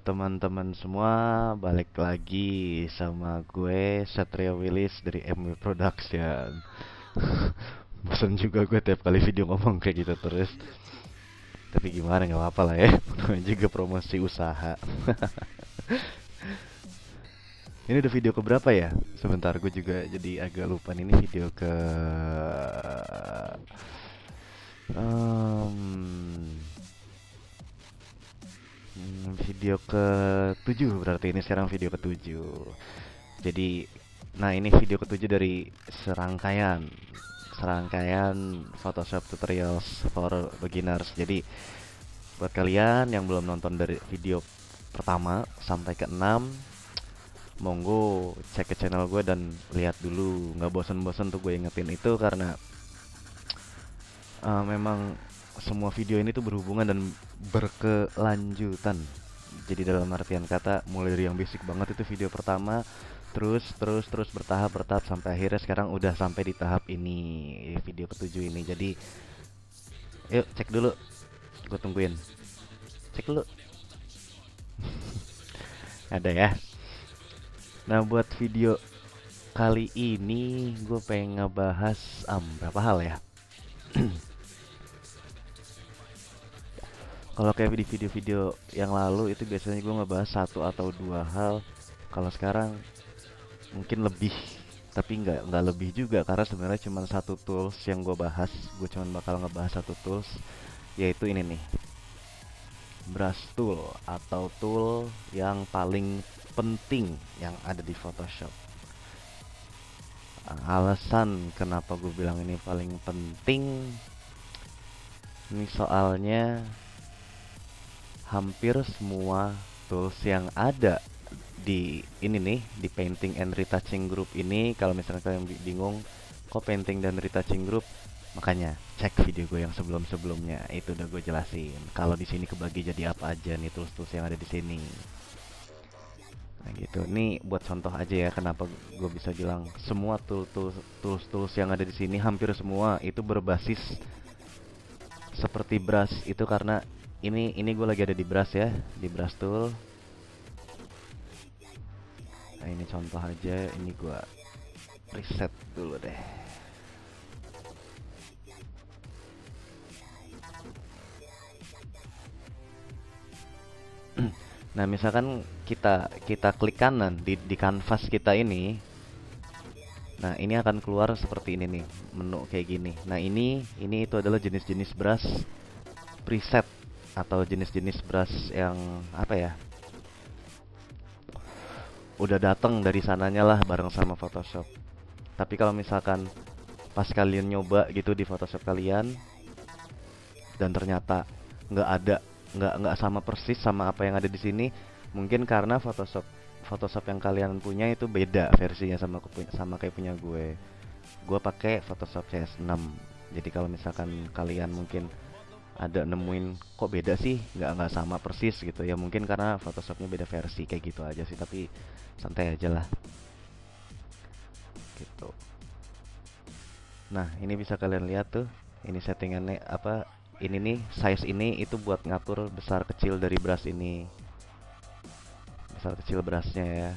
teman-teman semua, balik lagi sama gue Satria Willis dari MW Production. Bosan juga gue tiap kali video ngomong kayak gitu terus. Tapi gimana, nggak apa-apa lah ya. Namanya juga promosi usaha. Ini udah video keberapa ya? Sebentar, gue juga jadi agak lupa nih. Ini video ke video ke-7 berarti. Ini sekarang video ke-7. Jadi, nah ini video ke-7 dari serangkaian Photoshop tutorials for beginners. Jadi buat kalian yang belum nonton dari video pertama sampai ke-6, monggo cek ke channel gue dan lihat dulu. Nggak bosen-bosen tuh gue ingetin itu karena memang semua video ini tuh berhubungan dan berkelanjutan. Jadi dalam artian kata, mulai dari yang basic banget itu video pertama, terus bertahap sampai akhirnya sekarang udah sampai di tahap ini, video ke-7 ini. Jadi yuk cek dulu, gue tungguin. Cek dulu. Ada ya. Nah, buat video kali ini gue pengen ngebahas berapa hal ya. Kalau kayak di video-video yang lalu itu biasanya gue ngebahas satu atau dua hal. Kalau sekarang mungkin lebih, tapi nggak lebih juga karena sebenarnya cuma satu tools yang gue bahas. Gue cuma bakal ngebahas satu tools, yaitu ini nih, brush tool atau tool yang paling penting yang ada di Photoshop. Alasan kenapa gue bilang ini paling penting, ini soalnya hampir semua tools yang ada di ini nih, di painting and retouching group ini, kalau misalnya kalian bingung kok painting dan retouching group, makanya cek video gue yang sebelum-sebelumnya, itu udah gue jelasin kalau di sini kebagi jadi apa aja nih tools-tools yang ada di sini. Nah gitu, ini buat contoh aja ya kenapa gue bisa bilang semua tools yang ada di sini hampir semua itu berbasis seperti brush itu, karena ini gue lagi ada di brush ya, di brush tool. Nah ini contoh aja, ini gue preset dulu deh. Nah misalkan kita klik kanan di kanvas kita ini, nah ini akan keluar seperti ini nih, menu kayak gini. Nah ini itu adalah jenis-jenis brush preset atau jenis-jenis brush yang apa ya, udah datang dari sananya lah bareng sama Photoshop. Tapi kalau misalkan pas kalian nyoba gitu di Photoshop kalian dan ternyata nggak sama persis sama apa yang ada di sini, mungkin karena Photoshop yang kalian punya itu beda versinya sama kayak punya gue. Gue pakai Photoshop CS6. Jadi kalau misalkan kalian mungkin ada nemuin kok beda sih, nggak sama persis gitu ya, mungkin karena Photoshopnya beda versi, kayak gitu aja sih. Tapi santai aja lah gitu. Nah ini bisa kalian lihat tuh, ini settingannya apa, ini nih size ini itu buat ngatur besar kecil dari brush ini, besar kecil brushnya ya,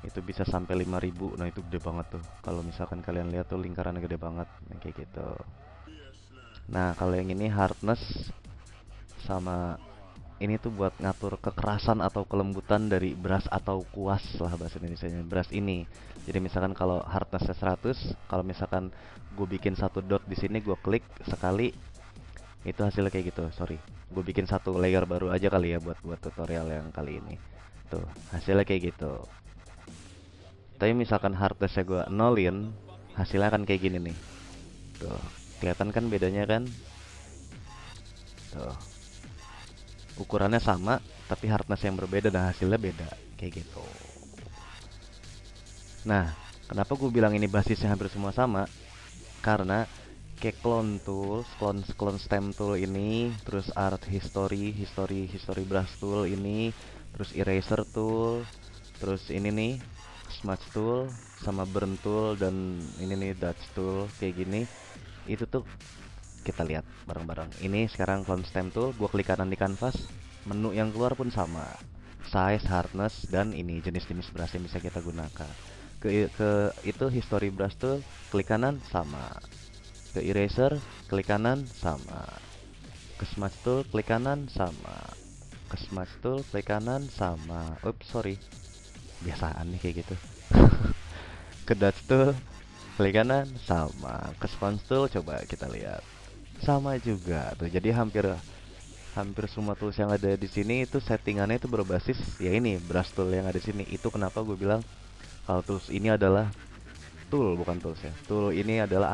itu bisa sampai 5000. Nah itu gede banget tuh, kalau misalkan kalian lihat tuh lingkarannya gede banget, nah, kayak gitu. Nah kalau yang ini hardness, sama ini tuh buat ngatur kekerasan atau kelembutan dari brush atau kuas lah bahasa Indonesianya brush ini. Jadi misalkan kalau hardnessnya 100, kalau misalkan gue bikin satu dot di sini, gue klik sekali, itu hasilnya kayak gitu. Sorry, gue bikin satu layer baru aja kali ya buat tutorial yang kali ini. Tuh hasilnya kayak gitu. Tapi misalkan hardnessnya gue nolin, hasilnya akan kayak gini nih. Tuh kelihatan kan bedanya kan? Tuh ukurannya sama tapi hardness yang berbeda dan hasilnya beda, kayak gitu. Nah kenapa gue bilang ini basisnya hampir semua sama, karena kayak clone tool, clone stem tool ini, terus art history brush tool ini, terus eraser tool, terus ini nih smudge tool, sama burn tool, dan ini nih dodge tool kayak gini. Itu tuh kita lihat bareng-bareng. Ini sekarang clone stem tool, gue klik kanan di kanvas, menu yang keluar pun sama. size, hardness, dan ini jenis-jenis brush yang bisa kita gunakan. Ke itu history brush tuh klik kanan sama. Ke eraser klik kanan sama. Ke smudge tool klik kanan sama. Ke smudge tool klik kanan sama. Oops, sorry. Biasaan nih kayak gitu. Ke dot tool klik kanan sama. Ke sponge tool coba kita lihat. Sama juga tuh. Jadi hampir hampir semua tools yang ada di sini itu settingannya itu berbasis ya ini brush tool yang ada di sini. Itu kenapa gue bilang kalau tools ini adalah tool, bukan tools ya. Tool ini adalah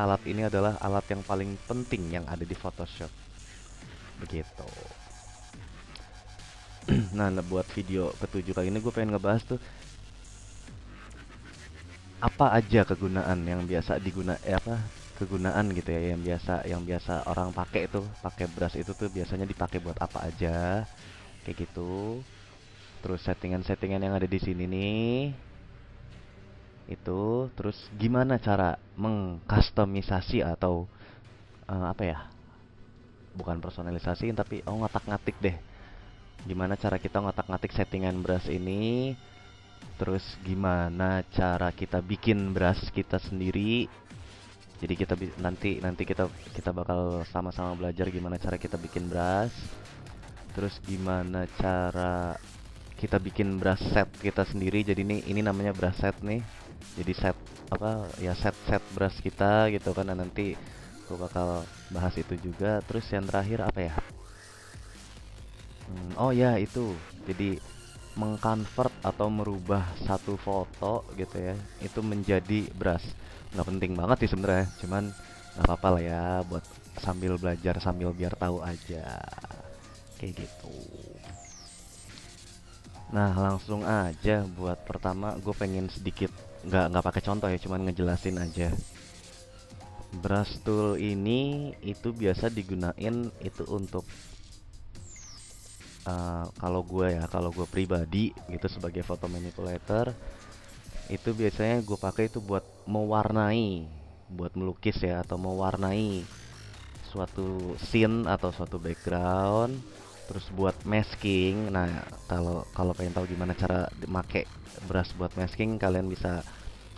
alat yang paling penting yang ada di Photoshop. Begitu. Nah, buat video ketujuh kali ini gue pengen ngebahas tuh apa aja kegunaan yang biasa kegunaan gitu ya yang biasa orang pakai itu, pakai brush itu tuh biasanya dipakai buat apa aja kayak gitu. Terus settingan-settingan yang ada di sini nih itu, terus gimana cara mengkustomisasi atau apa ya, bukan personalisasi tapi ngotak-ngatik deh, gimana cara kita ngotak-ngatik settingan brush ini. Terus gimana cara kita bikin brush kita sendiri. Jadi nanti kita bakal sama-sama belajar gimana cara kita bikin brush. Terus gimana cara kita bikin brush set kita sendiri. Jadi ini namanya brush set nih. Jadi set apa ya, set brush kita gitu kan. Nah, nanti aku bakal bahas itu juga. Terus yang terakhir apa ya? Oh ya itu. Jadi mengconvert atau merubah satu foto gitu ya itu menjadi brush. Nggak penting banget sih sebenarnya, cuman nggak apa-apa lah ya buat sambil belajar sambil biar tahu aja kayak gitu. Nah, langsung aja buat pertama gue pengen sedikit nggak pakai contoh ya, cuman ngejelasin aja. Brush tool ini itu biasa digunain itu untuk kalau gue pribadi gitu sebagai photo manipulator itu biasanya gue pakai itu buat mewarnai, buat melukis ya, atau mewarnai suatu scene atau suatu background. Terus buat masking. Nah, kalau kalau pengen tahu gimana cara make brush buat masking, kalian bisa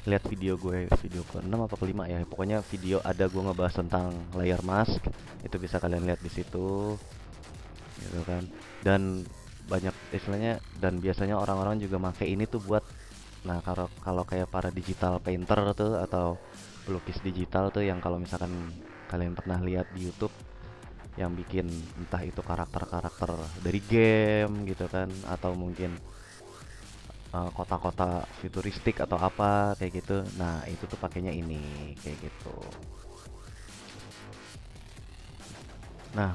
lihat video gue, video ke-6 apa ke-5 ya. Pokoknya video ada gue ngebahas tentang layer mask. Itu bisa kalian lihat di situ. Gitu kan. Dan banyak istilahnya, dan biasanya orang-orang juga make ini tuh buat, nah kalau kalau kayak para digital painter tuh atau pelukis digital tuh yang kalau misalkan kalian pernah lihat di YouTube yang bikin entah itu karakter-karakter dari game gitu kan, atau mungkin kota-kota futuristik atau apa kayak gitu. Nah, itu tuh pakainya ini kayak gitu. Nah,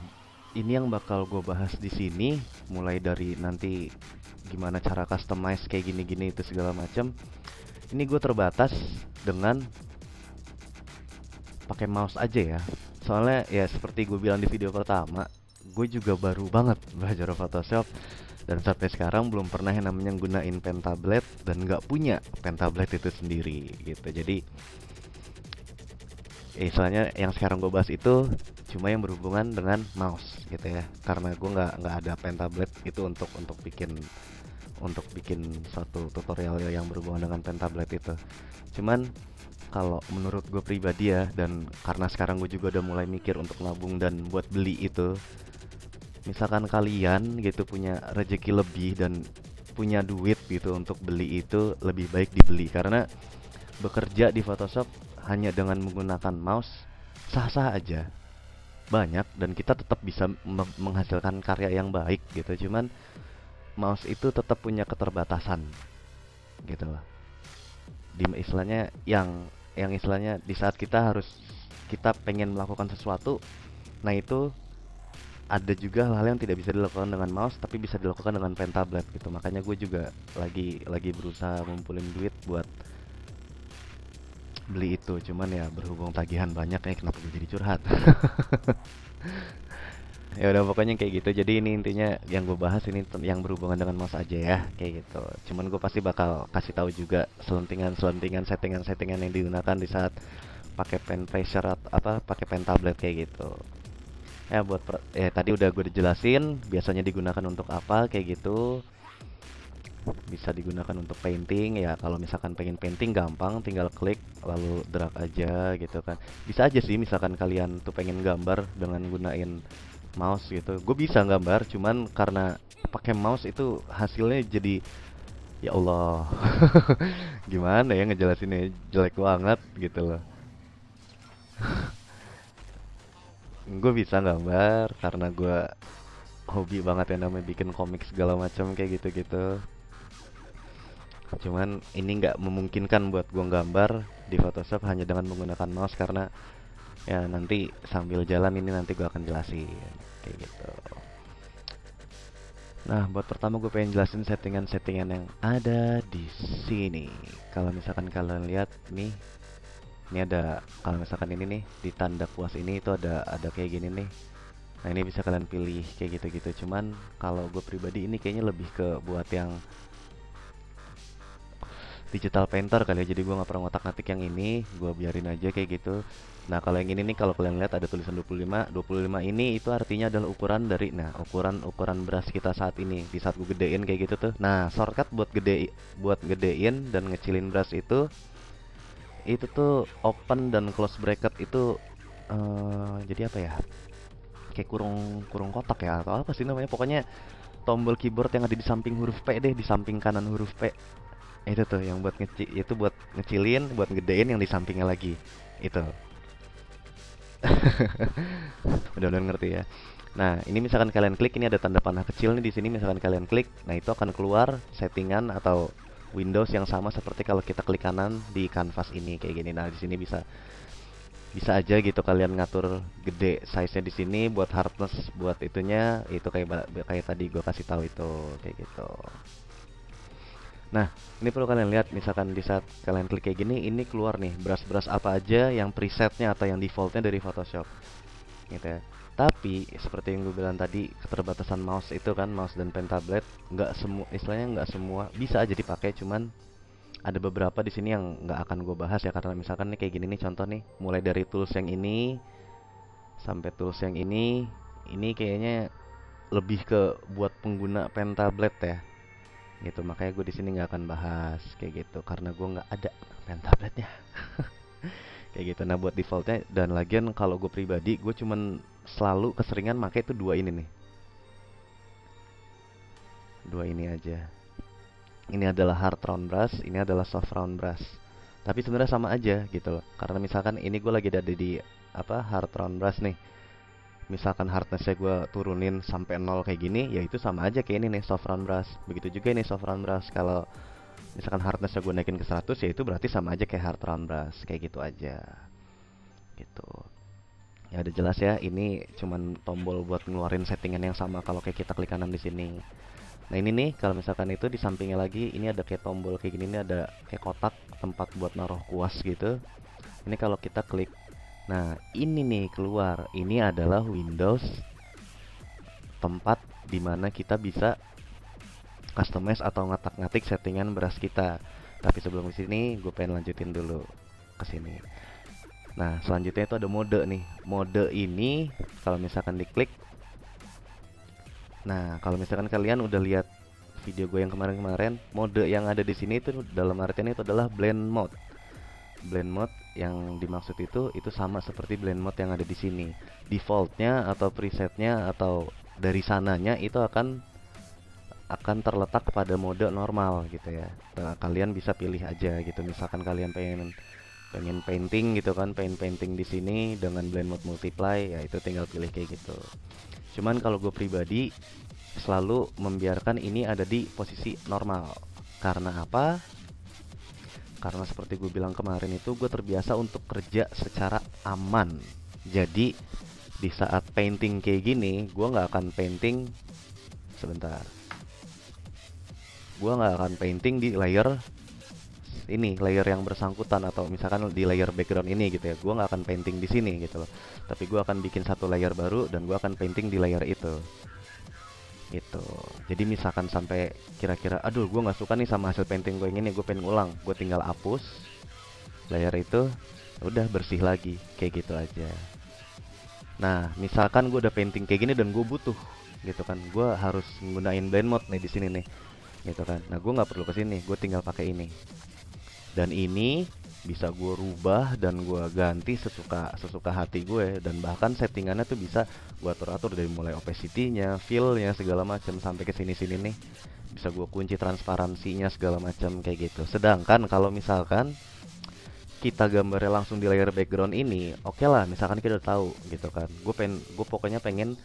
ini yang bakal gue bahas di sini, mulai dari nanti gimana cara customize kayak gini-gini itu segala macam. Ini gue terbatas dengan pakai mouse aja ya. Soalnya ya seperti gue bilang di video pertama, gue juga baru banget belajar Photoshop dan sampai sekarang belum pernah yang namanya gunain pen tablet dan nggak punya pen tablet itu sendiri gitu. Jadi soalnya yang sekarang gue bahas itu cuma yang berhubungan dengan mouse gitu ya, karena gue nggak ada pen tablet itu untuk bikin satu tutorial yang berhubungan dengan pen tablet itu. Cuman kalau menurut gue pribadi ya, dan karena sekarang gue juga udah mulai mikir untuk nabung dan buat beli itu, misalkan kalian gitu punya rezeki lebih dan punya duit gitu untuk beli, itu lebih baik dibeli. Karena bekerja di Photoshop hanya dengan menggunakan mouse sah-sah aja, banyak, dan kita tetap bisa menghasilkan karya yang baik gitu. Cuman mouse itu tetap punya keterbatasan gitu loh. Di istilahnya yang istilahnya di saat kita pengen melakukan sesuatu, nah itu ada juga hal-hal yang tidak bisa dilakukan dengan mouse tapi bisa dilakukan dengan pen tablet gitu. Makanya gue juga lagi berusaha ngumpulin duit buat beli itu. Cuman ya berhubung tagihan banyak ya, kenapa gue jadi curhat. Ya udah pokoknya kayak gitu. Jadi ini intinya yang gue bahas ini yang berhubungan dengan mouse aja ya, kayak gitu. Cuman gue pasti bakal kasih tahu juga selentingan settingan yang digunakan di saat pakai pen pressure apa pakai pen tablet kayak gitu. Ya tadi udah gue dijelasin biasanya digunakan untuk apa kayak gitu. Bisa digunakan untuk painting ya. Kalau misalkan pengen painting gampang, tinggal klik lalu drag aja gitu kan. Bisa aja sih misalkan kalian tuh pengen gambar dengan gunain mouse gitu. Gue bisa gambar, cuman karena pakai mouse itu hasilnya jadi ya Allah. Gimana ya ngejelasinnya, jelek banget gitu loh. Gue bisa gambar karena gue hobi banget yang namanya bikin komik segala macam kayak gitu-gitu. Cuman ini nggak memungkinkan buat gue gambar di Photoshop hanya dengan menggunakan mouse karena ya nanti sambil jalan ini nanti gue akan jelasin kayak gitu. Nah, buat pertama gue pengen jelasin settingan-settingan yang ada di sini. Kalau misalkan kalian lihat nih, ini ada kalau misalkan ini nih di tanda puas ini itu ada kayak gini nih. Nah, ini bisa kalian pilih kayak gitu-gitu. Cuman kalau gue pribadi ini kayaknya lebih ke buat yang digital painter kali ya, jadi gue nggak pernah ngotak-ngatik yang ini, gue biarin aja kayak gitu. Nah kalau yang ini nih, kalau kalian lihat ada tulisan 25 ini itu artinya adalah ukuran dari, nah ukuran brush kita saat ini di saat gue gedein kayak gitu tuh. Nah shortcut buat gedein dan ngecilin brush itu tuh open dan close bracket itu jadi apa ya, kayak kurung kurung kotak ya atau apa sih namanya, pokoknya tombol keyboard yang ada di samping huruf P deh, di samping kanan huruf P. Itu tuh yang buat ngecilin, buat gedein yang di sampingnya lagi. Itu. Udah ngerti ya. Nah, ini misalkan kalian klik, ini ada tanda panah kecil nih di sini, misalkan kalian klik, nah itu akan keluar settingan atau Windows yang sama seperti kalau kita klik kanan di kanvas ini kayak gini. Nah, di sini bisa bisa aja gitu kalian ngatur gede size-nya di sini buat hardness, buat itunya itu kayak tadi gue kasih tahu itu kayak gitu. Nah, ini perlu kalian lihat, misalkan di saat kalian klik kayak gini, ini keluar nih brush-brush apa aja yang presetnya atau yang defaultnya dari Photoshop, gitu ya. Tapi seperti yang gue bilang tadi, keterbatasan mouse itu kan, mouse dan pen tablet, nggak semua, istilahnya nggak semua bisa aja dipakai, cuman ada beberapa di sini yang nggak akan gue bahas ya, karena misalkan nih kayak gini nih contoh nih, mulai dari tools yang ini sampai tools yang ini kayaknya lebih ke buat pengguna pen tablet ya gitu, makanya gue di sini nggak akan bahas kayak gitu karena gue nggak ada pen tabletnya. Kayak gitu. Nah buat defaultnya, dan lagian kalau gue pribadi gue cuman selalu keseringan pakai itu dua ini nih, dua ini aja. Ini adalah hard round brush, ini adalah soft round brush, tapi sebenarnya sama aja gitu loh, karena misalkan ini gue lagi ada di apa, hard round brush nih, misalkan hardnessnya gue turunin sampai 0 kayak gini, ya itu sama aja kayak ini nih soft round brush. Begitu juga ini soft round brush, kalau misalkan hardnessnya gue naikin ke 100, ya itu berarti sama aja kayak hard round brush, kayak gitu aja gitu. Ya udah jelas ya, ini cuman tombol buat ngeluarin settingan yang sama kalau kayak kita klik kanan di sini. Nah ini nih, kalau misalkan itu di sampingnya lagi, ini ada kayak tombol kayak gini, ini ada kayak kotak tempat buat naruh kuas gitu. Ini kalau kita klik, nah ini nih keluar, ini adalah Windows, tempat dimana kita bisa customize atau ngatik-ngatik settingan brush kita. Tapi sebelum di sini, gue pengen lanjutin dulu ke sini. Nah, selanjutnya itu ada mode nih. Mode ini kalau misalkan diklik, nah kalau misalkan kalian udah lihat video gue yang kemarin-kemarin, mode yang ada di sini itu dalam artian itu adalah blend mode. Blend mode yang dimaksud itu sama seperti blend mode yang ada di sini. Defaultnya atau presetnya atau dari sananya itu akan terletak pada mode normal gitu ya. Nah, kalian bisa pilih aja gitu. Misalkan kalian pengen painting gitu kan, pengen painting di sini dengan blend mode multiply, ya itu tinggal pilih kayak gitu. Cuman kalau gue pribadi selalu membiarkan ini ada di posisi normal. Karena apa? Karena seperti gue bilang kemarin itu, gue terbiasa untuk kerja secara aman. Jadi di saat painting kayak gini, gue nggak akan painting sebentar. Gue nggak akan painting di layer ini, layer yang bersangkutan, atau misalkan di layer background ini gitu ya. Gue nggak akan painting di sini gitu loh. Tapi gue akan bikin satu layer baru dan gue akan painting di layer itu. Gitu. Jadi misalkan sampai kira-kira, aduh gue nggak suka nih sama hasil painting gue yang ini, gue pengen ulang, gue tinggal hapus layer itu, udah bersih lagi, kayak gitu aja. Nah, misalkan gue udah painting kayak gini dan gue butuh gitu kan, gue harus menggunain blend mode nih di sini nih. gitu kan. Nah gue nggak perlu ke sini, gue tinggal pakai ini. Dan ini bisa gue rubah dan gue ganti sesuka sesuka hati gue, dan bahkan settingannya tuh bisa gue atur-atur dari mulai opacity-nya, feel-nya segala macam sampai ke sini-sini nih. Bisa gue kunci transparansinya segala macam kayak gitu. Sedangkan kalau misalkan kita gambarnya langsung di layer background ini, oke lah, misalkan kita udah tahu gitu kan. Gue pokoknya pengen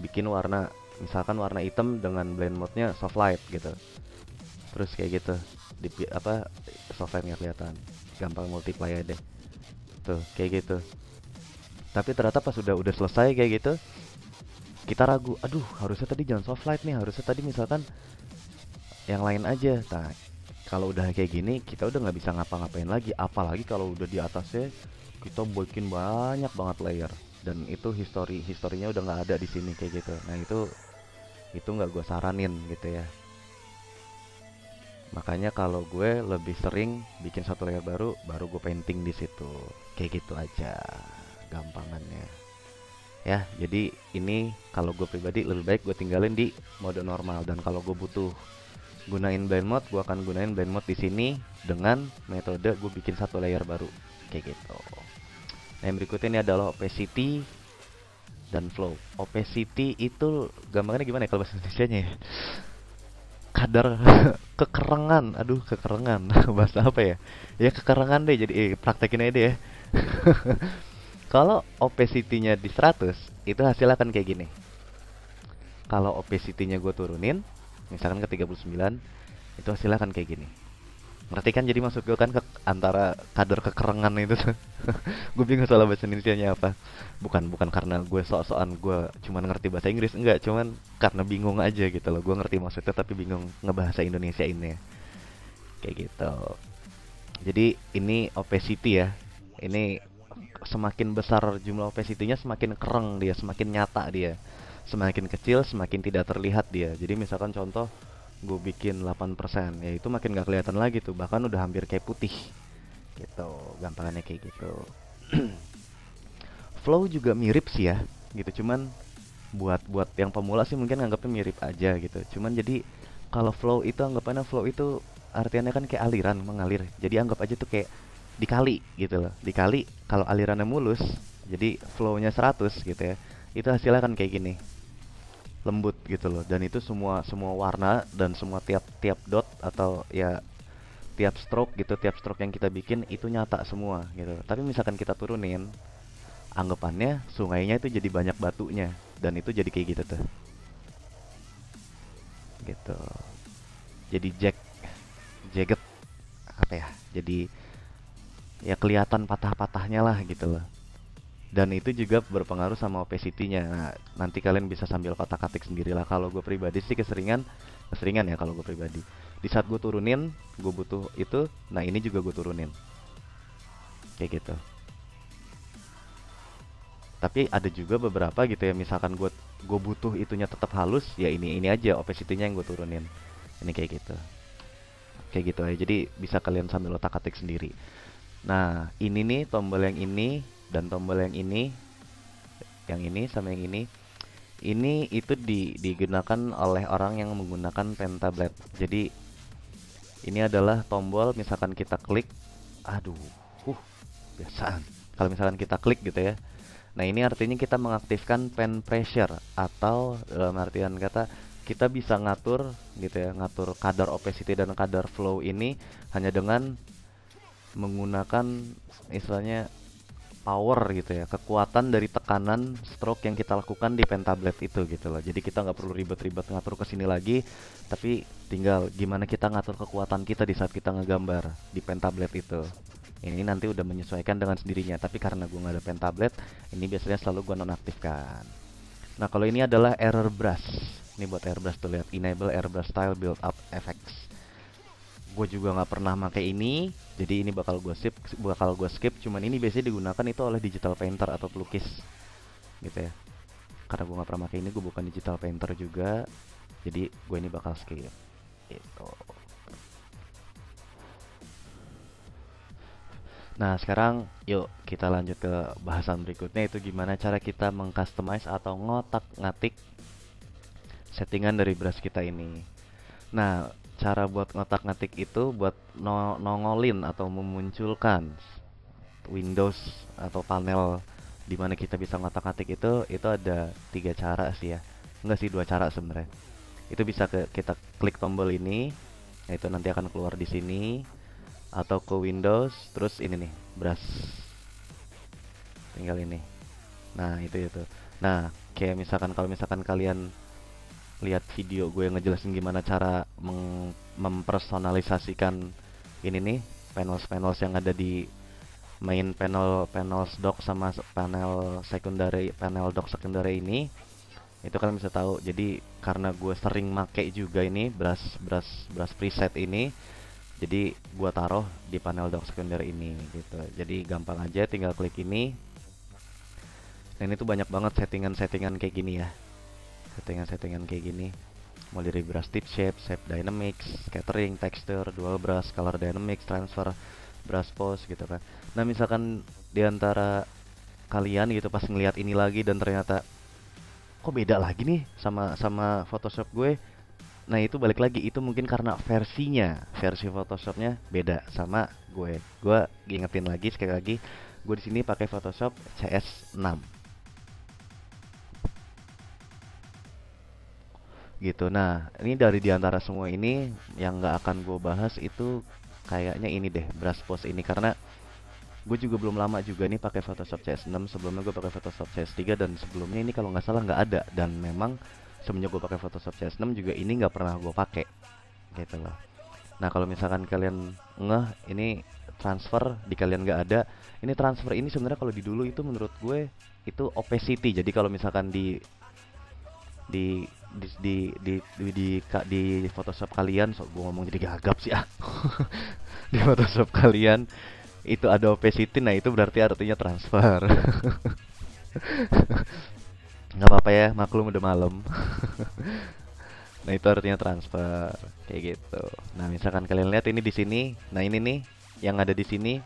bikin warna, misalkan warna hitam dengan blend mode-nya soft light gitu. Terus kayak gitu, di apa, soft light nggak kelihatan, gampang multiply aja deh. Tuh, kayak gitu. Tapi ternyata pas udah selesai kayak gitu, kita ragu, aduh harusnya tadi jangan soft light nih, harusnya tadi misalkan yang lain aja. Nah, kalau udah kayak gini kita udah nggak bisa ngapa-ngapain lagi, apalagi kalau udah di atasnya kita bikin banyak banget layer, dan itu historinya udah nggak ada di sini kayak gitu. Nah itu nggak gue saranin gitu ya. Makanya kalau gue lebih sering bikin satu layer baru, baru gue painting di situ. Kayak gitu aja gampangannya. Ya, jadi ini kalau gue pribadi lebih baik gue tinggalin di mode normal, dan kalau gue butuh gunain blend mode, gue akan gunain blend mode di sini dengan metode gue bikin satu layer baru kayak gitu. Nah, yang berikutnya ini adalah opacity dan flow. Opacity itu gambarnya gimana ya kalau bahasa Indonesianya ya? Kadar kekerengan, aduh kekerengan. Bahasa apa ya? Ya kekerengan deh, jadi praktekin aja deh ya. Kalau opacity-nya di 100, itu hasilnya akan kayak gini. Kalau opacity-nya gue turunin, misalkan ke 39, itu hasilnya akan kayak gini. Ngerti kan, jadi maksud gue kan antara kadar kekerengan itu tuh. Gue bingung soal bahasa Indonesianya apa. Bukan karena gue sok-sokan gue cuman ngerti bahasa Inggris, enggak, cuman karena bingung aja gitu loh. Gue ngerti maksudnya tapi bingung ngebahasa Indonesia ini. Kayak gitu. Jadi ini opacity ya. Ini semakin besar jumlah opacity-nya semakin kereng dia, semakin nyata dia. Semakin kecil semakin tidak terlihat dia. Jadi misalkan contoh gue bikin 8%, ya itu makin gak kelihatan lagi tuh, bahkan udah hampir kayak putih gitu, gampangannya kayak gitu. Flow juga mirip sih ya gitu, cuman buat buat yang pemula sih mungkin anggapnya mirip aja gitu. Cuman jadi kalau flow itu anggapannya, flow itu artiannya kan kayak aliran, mengalir. Jadi anggap aja tuh kayak dikali gitu loh. Dikali, kalau alirannya mulus, jadi flow-nya 100 gitu ya. Itu hasilnya kan kayak gini. Lembut gitu loh. Dan itu semua semua warna dan semua tiap dot atau ya tiap stroke gitu, tiap stroke yang kita bikin itu nyata semua gitu. Tapi misalkan kita turunin, anggapannya sungainya itu jadi banyak batunya, dan itu jadi kayak gitu tuh. Gitu. Jadi jagged apa ya? Jadi ya kelihatan patah-patahnya lah gitu loh. Dan itu juga berpengaruh sama opacity-nya. Nah, nanti kalian bisa sambil kotak-katik sendirilah. Kalau gue pribadi sih keseringan ya kalau gue pribadi. Di saat gue turunin, gue butuh itu. Nah, ini juga gue turunin. Kayak gitu. Tapi ada juga beberapa gitu ya, misalkan gue butuh itunya tetap halus, ya ini aja opacity-nya yang gue turunin. Ini kayak gitu. Kayak gitu aja. Jadi bisa kalian sambil otak-atik sendiri. Nah, ini nih tombol yang ini dan tombol yang ini sama yang ini itu digunakan oleh orang yang menggunakan pentablade. Jadi ini adalah tombol, misalkan kita klik, aduh, biasaan. Kalau misalkan kita klik gitu ya. Nah, ini artinya kita mengaktifkan pen pressure, atau dalam artian kata kita bisa ngatur gitu ya, ngatur kadar opacity dan kadar flow ini hanya dengan menggunakan istilahnya power gitu ya, kekuatan dari tekanan stroke yang kita lakukan di pentablade itu gitu loh. Jadi kita nggak perlu ribet-ribet ngatur ke sini lagi, tapi tinggal gimana kita ngatur kekuatan kita di saat kita ngegambar di pentablade itu. Ini nanti udah menyesuaikan dengan sendirinya, tapi karena gue nggak ada pentablade, ini biasanya selalu gue nonaktifkan. Nah, kalau ini adalah error brush. Ini buat airbrush tuh, lihat, enable airbrush style build up effects. Gue juga nggak pernah pakai ini, jadi ini bakal gue skip. Cuman ini biasanya digunakan itu oleh digital painter atau pelukis gitu ya. Karena gue nggak pernah pakai ini, gue bukan digital painter juga, jadi gue ini bakal skip gitu. Nah, sekarang yuk kita lanjut ke bahasan berikutnya, itu gimana cara kita mengcustomize atau ngotak ngatik settingan dari brush kita ini. Nah, cara buat ngotak-ngatik itu buat nongolin atau memunculkan Windows atau panel di mana kita bisa ngotak-ngatik itu ada tiga cara sih ya. Enggak sih, dua cara sebenarnya. Itu bisa kita klik tombol ini, yaitu nanti akan keluar di sini, atau ke Windows, terus ini nih, brush. Tinggal ini. Nah, itu. Nah, kayak misalkan kalau misalkan kalian lihat video gue yang ngejelasin gimana cara mempersonalisasikan ini nih, panels yang ada di main panel dock sama panel dock secondary ini, itu kalian bisa tahu. Jadi karena gue sering make juga ini brush preset ini, jadi gue taruh di panel dock secondary ini gitu. Jadi gampang aja, tinggal klik ini. Dan itu banyak banget settingan kayak gini ya. Settingan kayak gini. Mulai dari brush tip shape dynamics, scattering, texture, dual brush, color dynamics, transfer, brush pose gitu kan. Nah, misalkan diantara kalian gitu pas ngelihat ini lagi dan ternyata kok beda lagi nih sama Photoshop gue. Nah, itu balik lagi, itu mungkin karena versi Photoshopnya beda sama gue. Gue ingetin lagi sekali lagi, gue di sini pakai Photoshop CS6. Gitu. Nah, ini dari diantara semua ini yang nggak akan gue bahas itu kayaknya ini deh, brush pose ini, karena gue juga belum lama juga nih pakai Photoshop CS6. Sebelumnya gue pakai Photoshop CS3, dan sebelumnya ini kalau nggak salah nggak ada. Dan memang semenjak gue pakai Photoshop CS6 juga ini nggak pernah gue pakai gitu loh. Nah, kalau misalkan kalian ini transfer di kalian nggak ada, ini transfer ini sebenarnya kalau di dulu itu menurut gue itu opacity. Jadi kalau misalkan di di Photoshop kalian, so gue ngomong jadi gagap sih ah. Di Photoshop kalian itu ada opacity, nah itu berarti artinya transfer. Nggak apa-apa ya, maklum udah malam. Nah, itu artinya transfer kayak gitu. Nah, misalkan kalian lihat ini di sini, nah ini nih yang ada di sini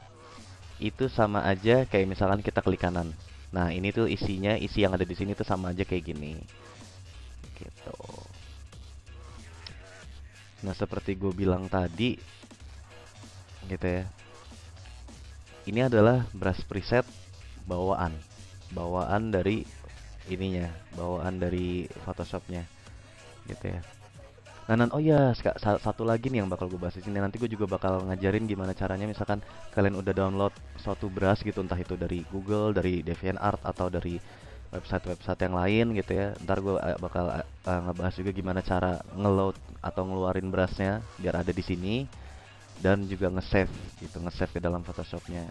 itu sama aja kayak misalkan kita klik kanan. Nah, ini tuh isi yang ada di sini tuh sama aja kayak gini. Gitu. Nah, seperti gue bilang tadi gitu ya. Ini adalah brush preset bawaan dari ininya, bawaan dari Photoshopnya gitu ya. Nah, oh ya, satu lagi nih yang bakal gue bahas di sini. Nanti gue juga bakal ngajarin gimana caranya misalkan kalian udah download suatu brush gitu, entah itu dari Google, dari DeviantArt, atau dari website yang lain gitu ya. Ntar gue bakal ngebahas juga gimana cara ngeload atau ngeluarin brushnya biar ada di sini, dan juga nge-save ke dalam Photoshopnya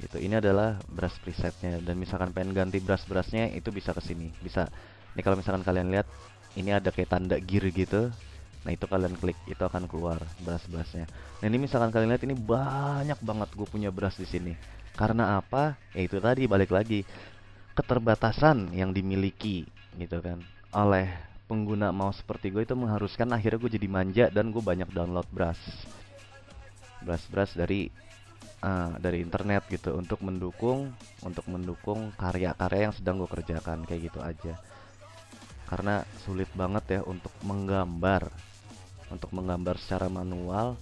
gitu. Ini adalah brush presetnya, dan misalkan pengen ganti brushnya itu bisa ke sini. Bisa. Nih kalau misalkan kalian lihat ini ada kayak tanda gear gitu. Nah, itu kalian klik, itu akan keluar brushnya. Nah, ini misalkan kalian lihat ini banyak banget gue punya brush di sini. Karena apa? Ya itu tadi, balik lagi keterbatasan yang dimiliki gitu kan oleh pengguna mouse seperti gue, itu mengharuskan akhirnya gue jadi manja dan gue banyak download brush dari internet gitu untuk mendukung karya-karya yang sedang gue kerjakan kayak gitu aja. Karena sulit banget ya untuk menggambar secara manual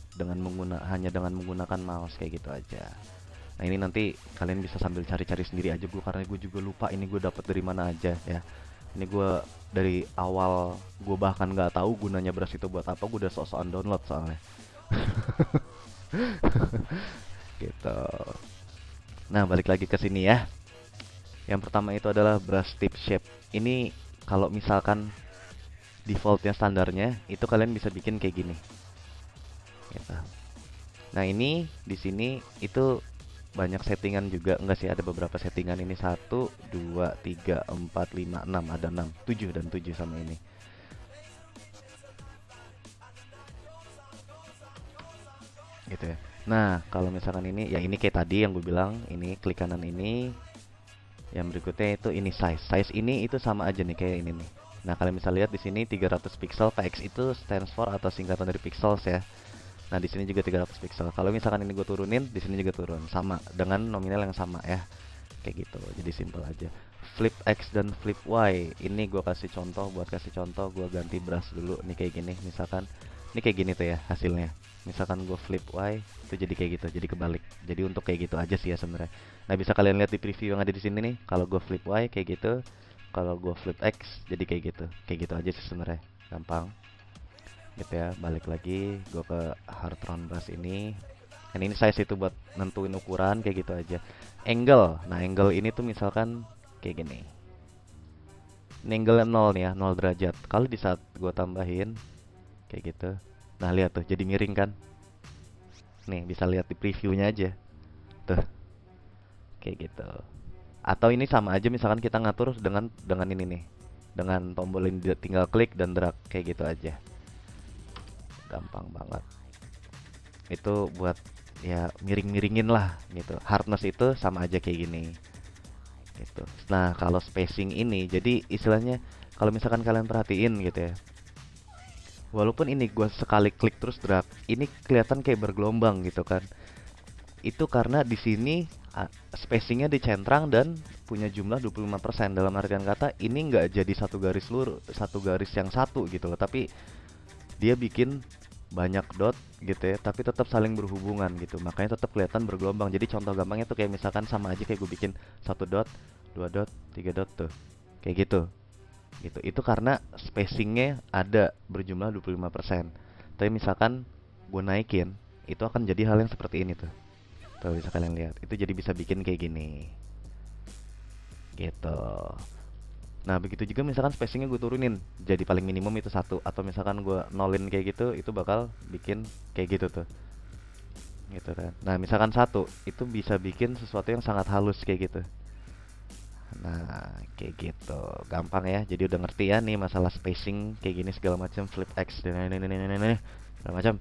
hanya dengan menggunakan mouse kayak gitu aja. Nah, ini nanti kalian bisa sambil cari-cari sendiri aja, karena gue juga lupa ini gue dapat dari mana aja ya. Ini gue dari awal gue bahkan nggak tahu gunanya brush itu buat apa, gue udah sok-sokan download soalnya. Gitu. Nah, balik lagi ke sini ya. Yang pertama itu adalah brush tip shape. Ini kalau misalkan defaultnya standarnya itu kalian bisa bikin kayak gini. Gitu. Nah, ini di sini itu banyak settingan juga, enggak sih, ada beberapa settingan. Ini 1, 2, 3, 4, 5, 6, ada 6, 7 dan 7 sama ini. Gitu ya. Nah, kalau misalkan ini, ya ini kayak tadi yang gue bilang, ini klik kanan ini. Yang berikutnya itu ini size ini itu sama aja nih kayak ini nih. Nah, kalian bisa lihat di sini 300 pixel, px itu stands for atau singkatan dari pixels ya. Nah, di sini juga 300 pixel. Kalau misalkan ini gue turunin, di sini juga turun, sama dengan nominal yang sama ya. Kayak gitu. Jadi simple aja. Flip X dan flip Y. Ini gue kasih contoh, gue ganti brush dulu nih kayak gini misalkan. Ini kayak gini tuh ya hasilnya. Misalkan gue flip Y, itu jadi kayak gitu, jadi kebalik. Jadi untuk kayak gitu aja sih ya sebenarnya. Nah, bisa kalian lihat di preview yang ada di sini nih. Kalau gue flip Y kayak gitu, kalau gue flip X jadi kayak gitu. Kayak gitu aja sih sebenarnya. Gampang. Gitu ya. Balik lagi, gue ke hard round brush ini. Ini size itu buat nentuin ukuran kayak gitu aja. Angle. Nah, angle ini tuh misalkan kayak gini. Ini angle 0 nih ya, 0 derajat. Kalau di saat gue tambahin kayak gitu. Nah, lihat tuh jadi miring kan? Nih, bisa lihat di previewnya aja. Tuh, kayak gitu. Atau ini sama aja misalkan kita ngatur dengan ini nih. Dengan tombol ini tinggal klik dan drag kayak gitu aja. Gampang banget. Itu buat ya miring-miringin lah gitu. Hardness itu sama aja kayak gini. Gitu. Nah, kalau spacing ini jadi istilahnya kalau misalkan kalian perhatiin gitu ya. Walaupun ini gue sekali klik terus drag, ini kelihatan kayak bergelombang gitu kan. Itu karena di sini spacingnya dicentrang dan punya jumlah 25%. Dalam artian kata ini nggak jadi satu garis lurus, satu garis yang satu gitu loh, tapi dia bikin banyak dot gitu ya, tapi tetap saling berhubungan gitu. Makanya tetap kelihatan bergelombang. Jadi contoh gampangnya tuh kayak misalkan sama aja kayak gue bikin satu dot, dua dot, tiga dot tuh. Kayak gitu. Gitu. Itu karena spacingnya ada berjumlah 25%. Tapi misalkan gue naikin, itu akan jadi hal yang seperti ini tuh. Tuh bisa kalian lihat. Itu jadi bisa bikin kayak gini. Gitu. Nah, begitu juga misalkan spacingnya gue turunin jadi paling minimum itu satu, atau misalkan gue nolin kayak gitu, itu bakal bikin kayak gitu tuh, gitu kan. Nah, misalkan satu, itu bisa bikin sesuatu yang sangat halus kayak gitu. Nah, kayak gitu, gampang ya. Jadi udah ngerti ya nih masalah spacing kayak gini segala macam, flip X dan ini segala macam.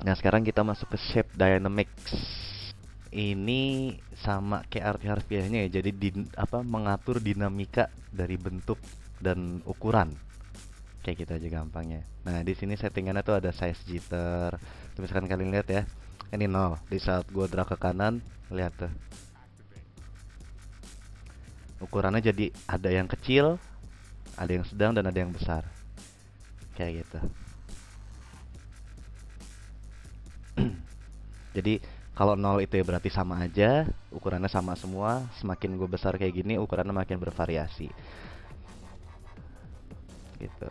Nah, sekarang kita masuk ke shape dynamics. Ini sama kayak arti harfiahnya ya. Jadi mengatur dinamika dari bentuk dan ukuran. Kayak gitu aja gampangnya. Nah, di sini settingannya tuh ada size jitter. Tuh misalkan kalian lihat ya. Ini 0. Di saat gue drag ke kanan, lihat tuh. Ukurannya jadi ada yang kecil, ada yang sedang dan ada yang besar. Kayak gitu. Jadi kalau 0 itu ya berarti sama aja, ukurannya sama semua. Semakin gue besar kayak gini, ukurannya makin bervariasi. Gitu.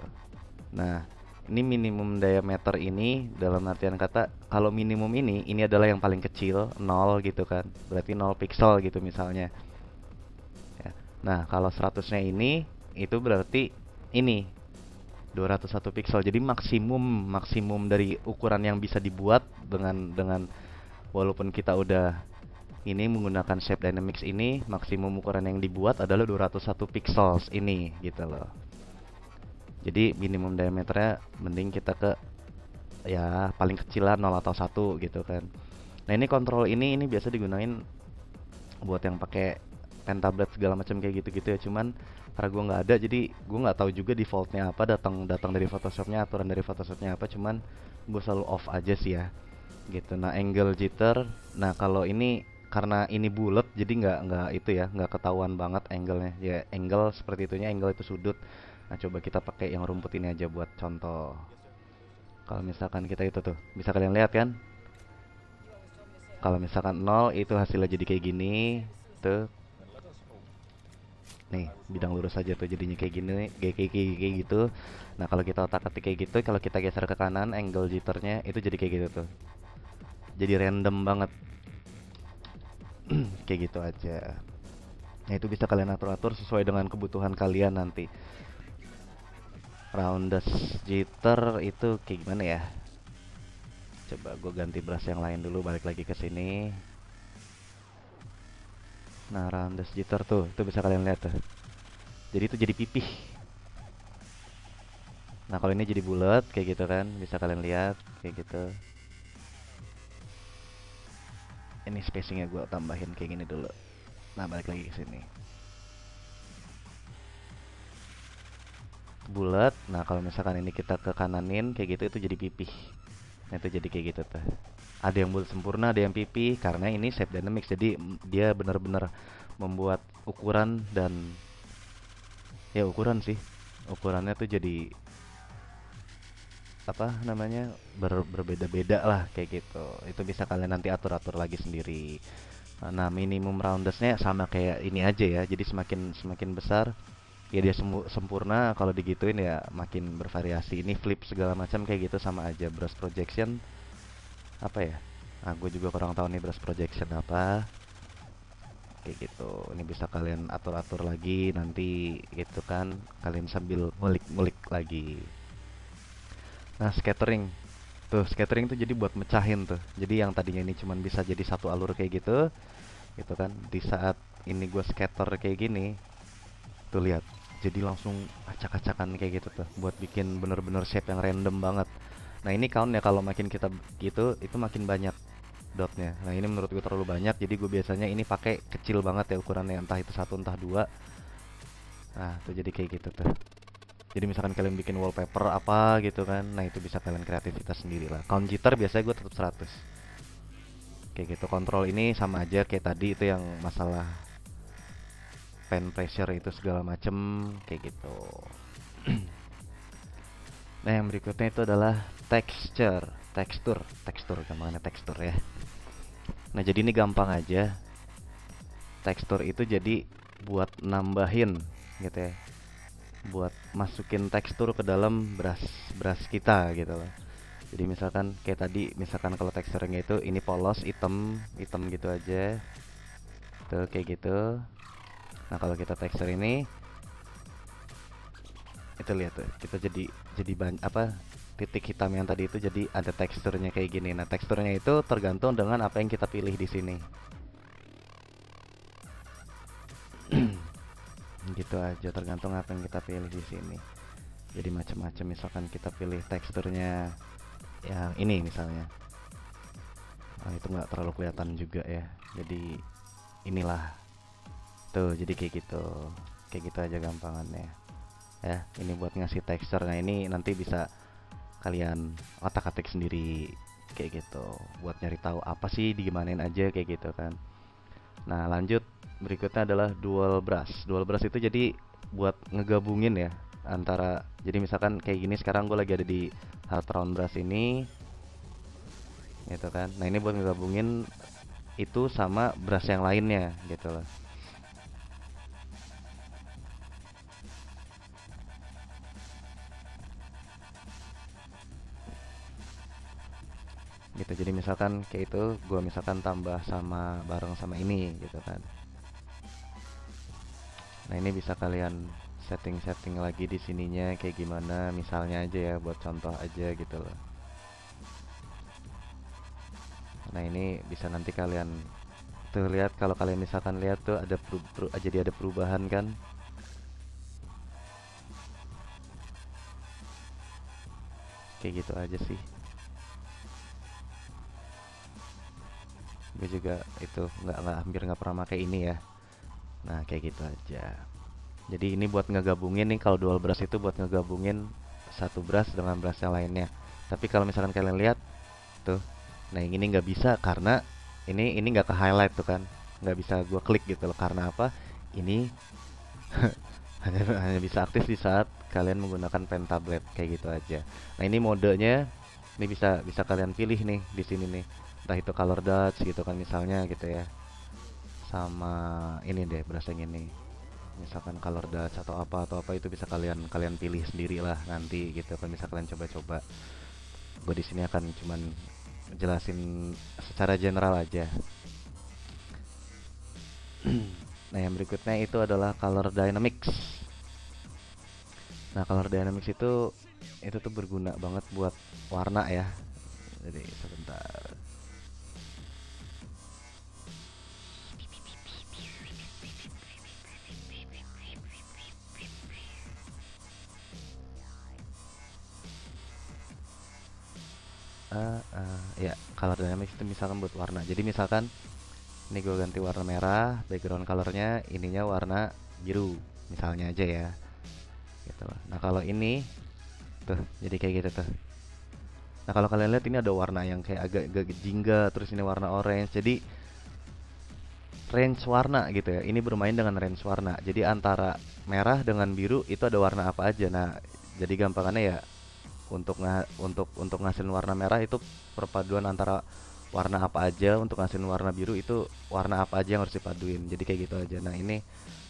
Nah, ini minimum diameter ini dalam artian kata kalau minimum ini adalah yang paling kecil, 0 gitu kan. Berarti 0 pixel gitu misalnya. Ya. Nah, kalau 100-nya ini itu berarti ini 201 pixel. Jadi maksimum dari ukuran yang bisa dibuat dengan walaupun kita udah ini menggunakan shape dynamics ini, maksimum ukuran yang dibuat adalah 201 pixels ini gitu loh. Jadi minimum diameternya mending kita ke ya paling kecil lah 0 atau 1 gitu kan. Nah, ini kontrol ini biasa digunain buat yang pakai pentablade segala macam kayak gitu-gitu ya. Cuman karena gue nggak ada, jadi gue nggak tahu juga defaultnya apa, datang dari Photoshopnya, aturan dari Photoshopnya apa. Cuman gue selalu off aja sih ya gitu. Nah, angle jitter, nah kalau ini karena ini bulat jadi nggak itu ya, nggak ketahuan banget angle-nya ya. Angle seperti itunya, angle itu sudut. Nah, coba kita pakai yang rumput ini aja buat contoh. Kalau misalkan kita itu tuh bisa kalian lihat kan, kalau misalkan 0 itu hasilnya jadi kayak gini tuh. Nih, bidang lurus aja tuh jadinya kayak gini, kayak gitu. Nah, kalau kita otak-atik kayak gitu, kalau kita geser ke kanan, angle jitternya itu jadi kayak gitu tuh. Jadi random banget. Kayak gitu aja. Nah, itu bisa kalian atur-atur sesuai dengan kebutuhan kalian nanti. Roundness jitter itu kayak gimana ya? Coba gue ganti brush yang lain dulu, balik lagi ke sini. Nah, roundness jitter tuh, itu bisa kalian lihat tuh. Jadi itu jadi pipih. Nah, kalau ini jadi bulat kayak gitu kan, bisa kalian lihat kayak gitu. Ini spacingnya gue tambahin kayak gini dulu. Nah, balik lagi ke sini. Bulat. Nah, kalau misalkan ini kita ke kananin kayak gitu, itu jadi pipih. Nah, itu jadi kayak gitu tuh. Ada yang bulat sempurna, ada yang pipih, karena ini shape dynamics. Jadi dia benar-benar membuat ukuran dan ya ukuran sih. ukurannya tuh jadi apa namanya berbeda-beda lah kayak gitu. Itu bisa kalian nanti atur-atur lagi sendiri. Nah, minimum roundness-nya sama kayak ini aja ya. Jadi semakin semakin besar ya dia sempurna, kalau digituin ya makin bervariasi. Ini flip segala macam kayak gitu sama aja. Brush projection apa ya? Nah, gue juga kurang tahu nih brush projection apa. Kayak gitu. Ini bisa kalian atur-atur lagi nanti gitu kan. Kalian sambil ngulik-ngulik lagi. Nah, scattering. Tuh, scattering tuh jadi buat mecahin tuh. Jadi yang tadinya ini cuman bisa jadi satu alur kayak gitu kan. Di saat ini gue scatter kayak gini, tuh lihat. Jadi langsung acak-acakan kayak gitu tuh, buat bikin bener-bener shape yang random banget. Nah, ini count ya, kalau makin kita gitu, itu makin banyak dotnya. Nah, ini menurut gue terlalu banyak, jadi gue biasanya ini pakai kecil banget ya ukurannya, entah itu satu entah dua. Nah, tuh jadi kayak gitu tuh. Jadi misalkan kalian bikin wallpaper apa gitu kan, nah itu bisa kalian kreativitas sendiri lah. Count jitter biasanya gue tetap 100. Kayak gitu. Kontrol ini sama aja kayak tadi, itu yang masalah pen pressure itu segala macem kayak gitu. Nah, yang berikutnya itu adalah texture, tekstur, gampangannya tekstur ya. Nah, jadi ini gampang aja. Tekstur itu jadi buat nambahin gitu ya. Buat masukin tekstur ke dalam brush brush kita gitu loh. Jadi misalkan kayak tadi, misalkan kalau teksturnya itu ini polos, hitam, hitam gitu aja. Tuh kayak gitu. Nah, kalau kita tekstur ini, itu lihat tuh, kita jadi apa, titik hitam yang tadi itu jadi ada teksturnya kayak gini. Nah, teksturnya itu tergantung dengan apa yang kita pilih di sini. Gitu aja, tergantung apa yang kita pilih di sini. Jadi macam-macam, misalkan kita pilih teksturnya yang ini misalnya. Nah, itu nggak terlalu kelihatan juga ya. Jadi inilah. Tuh, jadi kayak gitu. Kayak gitu aja gampangannya. Ya, ini buat ngasih tekstur. Nah, ini nanti bisa kalian otak-atik sendiri kayak gitu. Buat nyari tahu apa sih digimanain aja kayak gitu kan. Nah, lanjut, berikutnya adalah dual brush. Dual brush itu jadi buat ngegabungin ya antara, jadi misalkan kayak gini sekarang gue lagi ada di hard round brush ini gitu kan. Nah, ini buat ngegabungin itu sama brush yang lainnya gitu loh. Gitu. Jadi misalkan kayak itu gue misalkan tambah sama bareng sama ini gitu kan. Nah, ini bisa kalian setting-setting lagi di sininya kayak gimana, misalnya aja ya, buat contoh aja gitu loh. Nah, ini bisa nanti kalian tuh lihat, kalau kalian misalkan lihat tuh ada jadi ada perubahan kan. Kayak gitu aja sih. Gue juga itu nggak hampir nggak pernah pakai ini ya. Nah, kayak gitu aja. Jadi ini buat ngegabungin nih, kalau dual brush itu buat ngegabungin satu brush dengan brush yang lainnya. Tapi kalau misalkan kalian lihat tuh, nah yang ini nggak bisa karena ini nggak ke highlight tuh kan, nggak bisa gue klik gitu loh. Karena apa? Ini hanya bisa aktif di saat kalian menggunakan pen tablet kayak gitu aja. Nah, ini modenya, ini bisa bisa kalian pilih nih di sini nih. Entah itu color dodge gitu kan misalnya gitu ya. Sama ini deh brush yang ini. Misalkan color dodge atau apa itu bisa kalian kalian pilih sendiri lah nanti gitu kan, bisa kalian coba-coba. Gue di sini akan cuman jelasin secara general aja. Nah, yang berikutnya itu adalah color dynamics. Nah, color dynamics itu tuh berguna banget buat warna ya. Jadi sebentar. Ya, color dynamics itu misalkan buat warna. Jadi misalkan ini gue ganti warna merah, background colornya ininya warna biru, misalnya aja ya. Gitu loh. Nah, kalau ini tuh jadi kayak gitu tuh. Nah, kalau kalian lihat ini ada warna yang kayak agak jingga, terus ini warna orange. Jadi range warna gitu ya. Ini bermain dengan range warna. Jadi antara merah dengan biru itu ada warna apa aja. Nah, jadi gampangannya ya untuk ngasilin warna merah itu perpaduan antara warna apa aja, untuk ngasilin warna biru itu warna apa aja yang harus dipaduin. Jadi kayak gitu aja. Nah, ini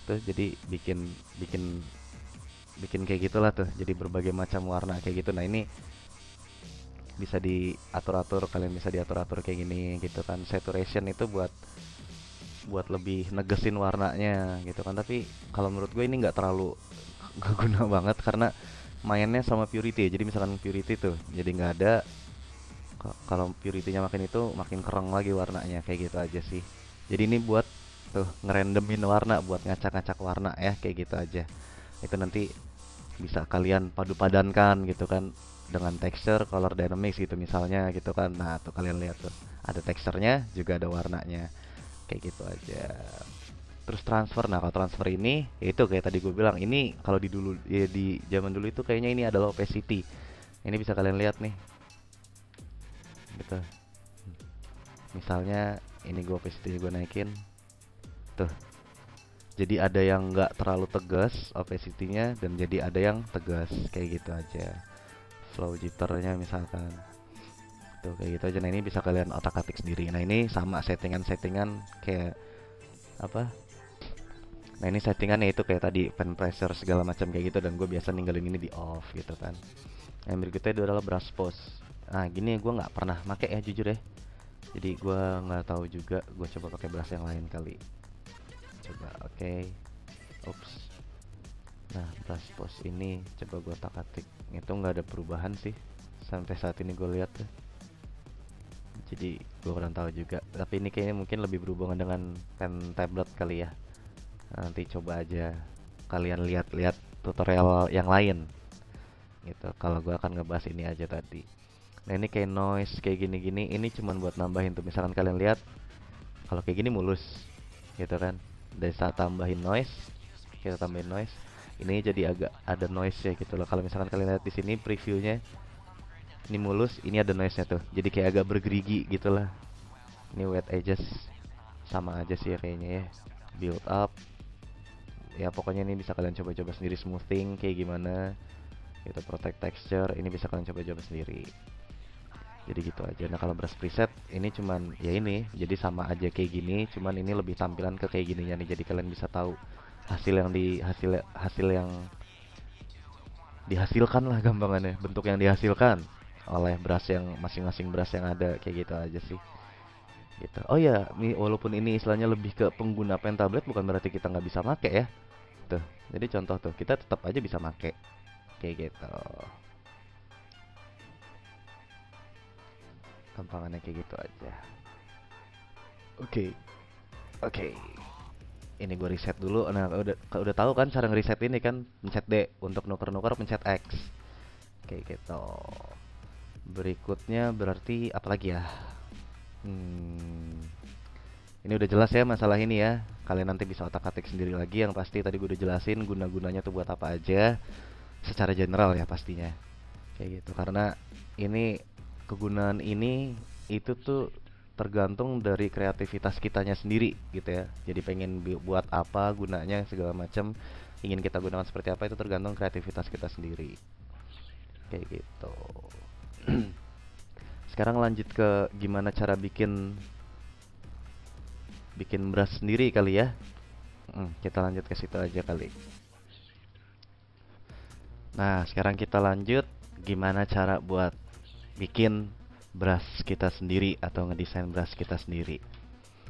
tuh jadi bikin bikin bikin kayak gitulah tuh. Jadi berbagai macam warna kayak gitu. Nah, ini bisa diatur-atur, kalian bisa diatur-atur kayak gini gitu kan. Saturation itu buat lebih negesin warnanya gitu kan. Tapi kalau menurut gue ini nggak terlalu gak guna banget karena mainnya sama purity. Jadi misalkan purity tuh jadi nggak ada, kalau purity-nya makin itu makin kereng lagi warnanya, kayak gitu aja sih. Jadi ini buat tuh ngerandomin warna, buat ngacak-ngacak warna ya, kayak gitu aja. Itu nanti bisa kalian padu-padankan gitu kan dengan texture, color dynamics gitu misalnya gitu kan. Nah, tuh kalian lihat tuh. Ada teksturnya juga ada warnanya. Kayak gitu aja. Terus transfer. Nah, kalau transfer ini ya itu kayak tadi gue bilang, ini kalau di dulu ya, di zaman dulu itu kayaknya ini adalah opacity. Ini bisa kalian lihat nih. Gitu. Misalnya ini gue opacity gue naikin. Tuh. Jadi ada yang nggak terlalu tegas opacity-nya dan jadi ada yang tegas, kayak gitu aja. Flow jitternya misalkan. Tuh kayak gitu aja. Nah, ini bisa kalian otak-atik sendiri. Nah, ini sama settingan-settingan kayak apa? Nah, ini settingannya itu kayak tadi pen pressure segala macam kayak gitu, dan gue biasa ninggalin ini di off gitu kan. Yang berikutnya itu adalah brush pose. Nah, gini gue nggak pernah make ya, jujur ya. Jadi gue nggak tahu juga. Gue coba pakai brush yang lain kali. Coba, oke. Ups. Nah, brush pose ini coba gue otak-atik. Itu nggak ada perubahan sih sampai saat ini gue lihat tuh. Jadi gue kurang tahu juga. Tapi ini kayaknya mungkin lebih berhubungan dengan pen tablet kali ya. Nanti coba aja kalian lihat-lihat tutorial yang lain gitu. Kalau gue akan ngebahas ini aja tadi. Nah, ini kayak noise kayak gini-gini, ini cuman buat nambahin tuh. Misalkan kalian lihat kalau kayak gini mulus gitu kan. Dari saat tambahin noise, kita tambahin noise, ini jadi agak ada noise ya gitu loh. Kalau misalkan kalian lihat di sini previewnya, ini mulus, ini ada noise-nya tuh. Jadi kayak agak bergerigi gitu lah. Ini wet edges sama aja sih ya kayaknya ya. Build up. Ya pokoknya ini bisa kalian coba-coba sendiri, smoothing kayak gimana. Gitu, protect texture, ini bisa kalian coba-coba sendiri. Jadi gitu aja. Nah, kalau brush preset ini cuman ya ini, jadi sama aja kayak gini, cuman ini lebih tampilan ke kayak gininya nih. Jadi kalian bisa tahu hasil yang hasil yang dihasilkan lah gampangannya, bentuk yang dihasilkan oleh brush yang masing-masing brush yang ada, kayak gitu aja sih. Gitu. Oh ya, nih walaupun ini istilahnya lebih ke pengguna pen tablet, bukan berarti kita nggak bisa make ya. Tuh, jadi contoh tuh, kita tetap aja bisa make kayak gitu. Gampangannya kayak gitu aja. Oke, oke. Ini gue reset dulu. Nah, udah tahu kan cara ngereset ini kan, pencet D, untuk nuker-nuker pencet X. Kayak gitu. Berikutnya berarti apa lagi ya? Ini udah jelas ya masalah ini ya. Kalian nanti bisa otak-atik sendiri lagi. Yang pasti tadi gue udah jelasin guna-gunanya tuh buat apa aja, secara general ya pastinya. Kayak gitu. Karena ini kegunaan ini itu tuh tergantung dari kreativitas kitanya sendiri gitu ya. Jadi pengen buat apa, gunanya segala macam, ingin kita gunakan seperti apa, itu tergantung kreativitas kita sendiri. Kayak gitu. Sekarang lanjut ke gimana cara bikin brush sendiri kali ya. Kita lanjut ke situ aja kali. Nah, sekarang kita lanjut gimana cara buat bikin brush kita sendiri atau ngedesain brush kita sendiri.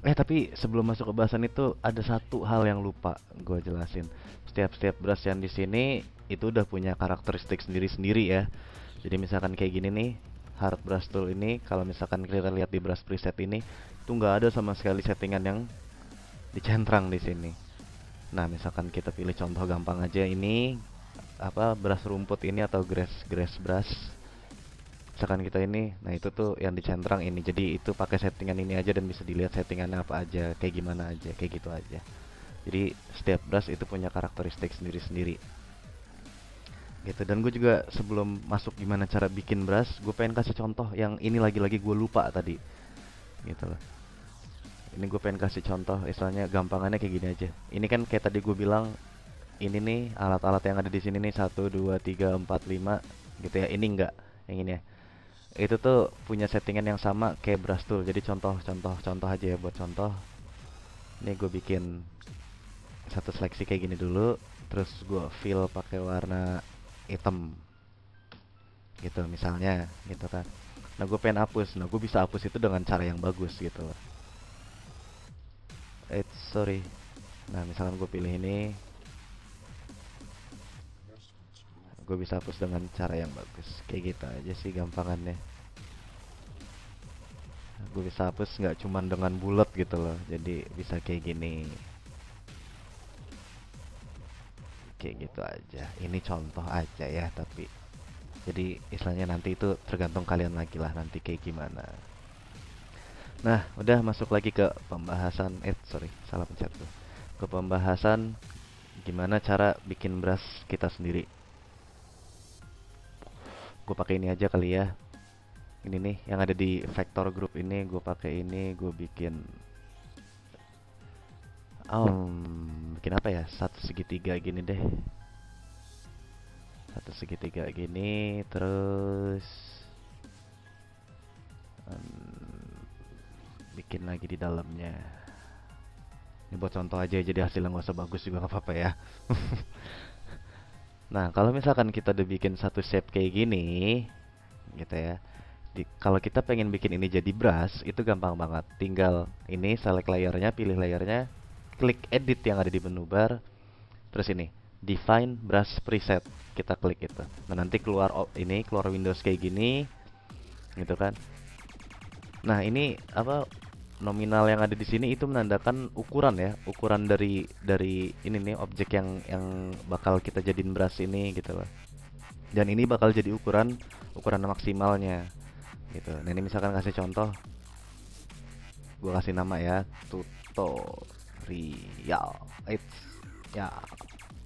Tapi sebelum masuk ke bahasan itu ada satu hal yang lupa gue jelasin. Setiap brush yang di sini itu udah punya karakteristik sendiri-sendiri ya. Jadi misalkan kayak gini nih, hard brush tool ini, kalau misalkan kita lihat di brush preset ini, itu nggak ada sama sekali settingan yang dicentrang di sini. Nah, misalkan kita pilih contoh gampang aja ini, apa, brush rumput ini atau grass brush. Misalkan kita ini, nah itu tuh yang dicentrang ini. Jadi itu pakai settingan ini aja dan bisa dilihat settingannya apa aja, kayak gimana aja, kayak gitu aja. Jadi setiap brush itu punya karakteristik sendiri-sendiri. Gitu. Dan gue juga sebelum masuk gimana cara bikin brush, gue pengen kasih contoh yang ini lagi-lagi gue lupa tadi. Gitu loh. Ini gue pengen kasih contoh, istilahnya gampangannya kayak gini aja. Ini kan kayak tadi gue bilang, ini nih alat-alat yang ada di sini nih 1 2 3 4 5 gitu ya. Ini enggak, yang ini ya. Itu tuh punya settingan yang sama kayak brush tool. Jadi contoh aja ya buat contoh. Ini gue bikin satu seleksi kayak gini dulu, terus gue fill pakai warna hitam gitu misalnya, gitu kan. Nah gue pengen hapus, nah gue bisa hapus itu dengan cara yang bagus gitu loh. Sorry. Nah misalkan gue pilih ini, gue bisa hapus dengan cara yang bagus kayak gitu aja sih gampangannya. Gue bisa hapus nggak cuman dengan bulat gitu loh, jadi bisa kayak gini, kayak gitu aja. Ini contoh aja ya, tapi jadi istilahnya nanti itu tergantung kalian lagi lah nanti kayak gimana. Nah udah masuk lagi ke pembahasan, sorry salah pencet tuh, ke pembahasan gimana cara bikin brush kita sendiri. Gue pakai ini aja kali ya. Ini nih yang ada di vector group ini, gue pakai ini, gue bikin bikin apa ya, satu segitiga gini deh, satu segitiga gini, terus bikin lagi di dalamnya. Ini buat contoh aja, jadi hasilnya nggak usah bagus juga nggak apa-apa ya. Nah kalau misalkan kita udah bikin satu shape kayak gini gitu ya, kalau kita pengen bikin ini jadi brush itu gampang banget. Tinggal ini select layernya, pilih layernya, klik edit yang ada di menu bar, terus ini define brush preset, kita klik itu. Nah nanti keluar ini keluar Windows kayak gini gitu kan. Nah ini apa, nominal yang ada di sini itu menandakan ukuran ya, ukuran dari ini nih objek yang bakal kita jadiin brush ini gitu loh. Dan ini bakal jadi ukuran maksimalnya gitu. Nah ini misalkan kasih contoh, gue kasih nama ya, tutorial. Ya,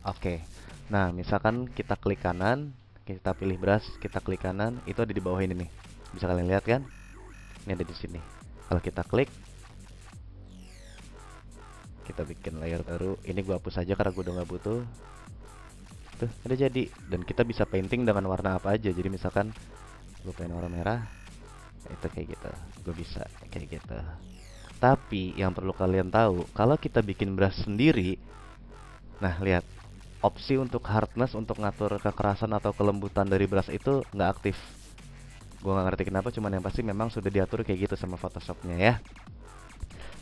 oke. Nah misalkan kita klik kanan, kita pilih brush, kita klik kanan, itu ada di bawah ini nih. Bisa kalian lihat kan? Ini ada di sini. Kalau kita klik, kita bikin layer baru. Ini gua hapus aja karena gua udah nggak butuh. Tuh, udah jadi. Dan kita bisa painting dengan warna apa aja. Jadi misalkan gue pengen warna merah, itu kayak gitu. Gue bisa kayak gitu. Tapi yang perlu kalian tahu, kalau kita bikin brush sendiri, nah lihat, opsi untuk hardness, untuk ngatur kekerasan atau kelembutan dari brush itu nggak aktif. Gue nggak ngerti kenapa, cuman yang pasti memang sudah diatur kayak gitu sama Photoshopnya ya.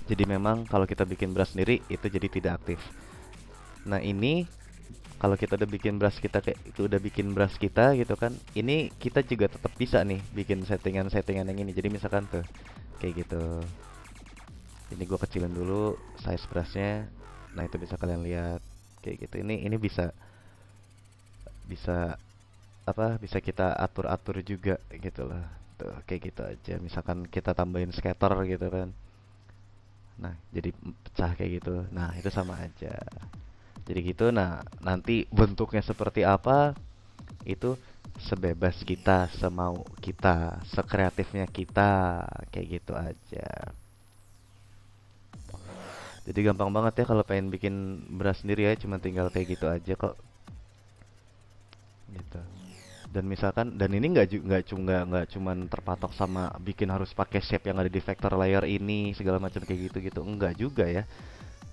Jadi memang kalau kita bikin brush sendiri itu jadi tidak aktif. Nah ini kalau kita udah bikin brush kita kayak itu, udah bikin brush kita gitu kan, ini kita juga tetap bisa nih bikin settingan-settingan yang ini. Jadi misalkan tuh kayak gitu. Ini gue kecilin dulu size brushnya. Nah itu bisa kalian lihat kayak gitu. Ini bisa bisa apa, bisa kita atur-atur juga gitu loh. Tuh kayak gitu aja. Misalkan kita tambahin scatter gitu kan. Nah, jadi pecah kayak gitu. Nah, itu sama aja. Jadi gitu. Nah, nanti bentuknya seperti apa itu sebebas kita, semau kita, sekreatifnya kita, kayak gitu aja. Jadi gampang banget ya kalau pengen bikin brush sendiri ya, cuma tinggal kayak gitu aja kok. Gitu. Dan misalkan, dan ini nggak cuman terpatok sama bikin harus pakai shape yang ada di vector layer ini segala macam kayak gitu gitu, enggak juga ya.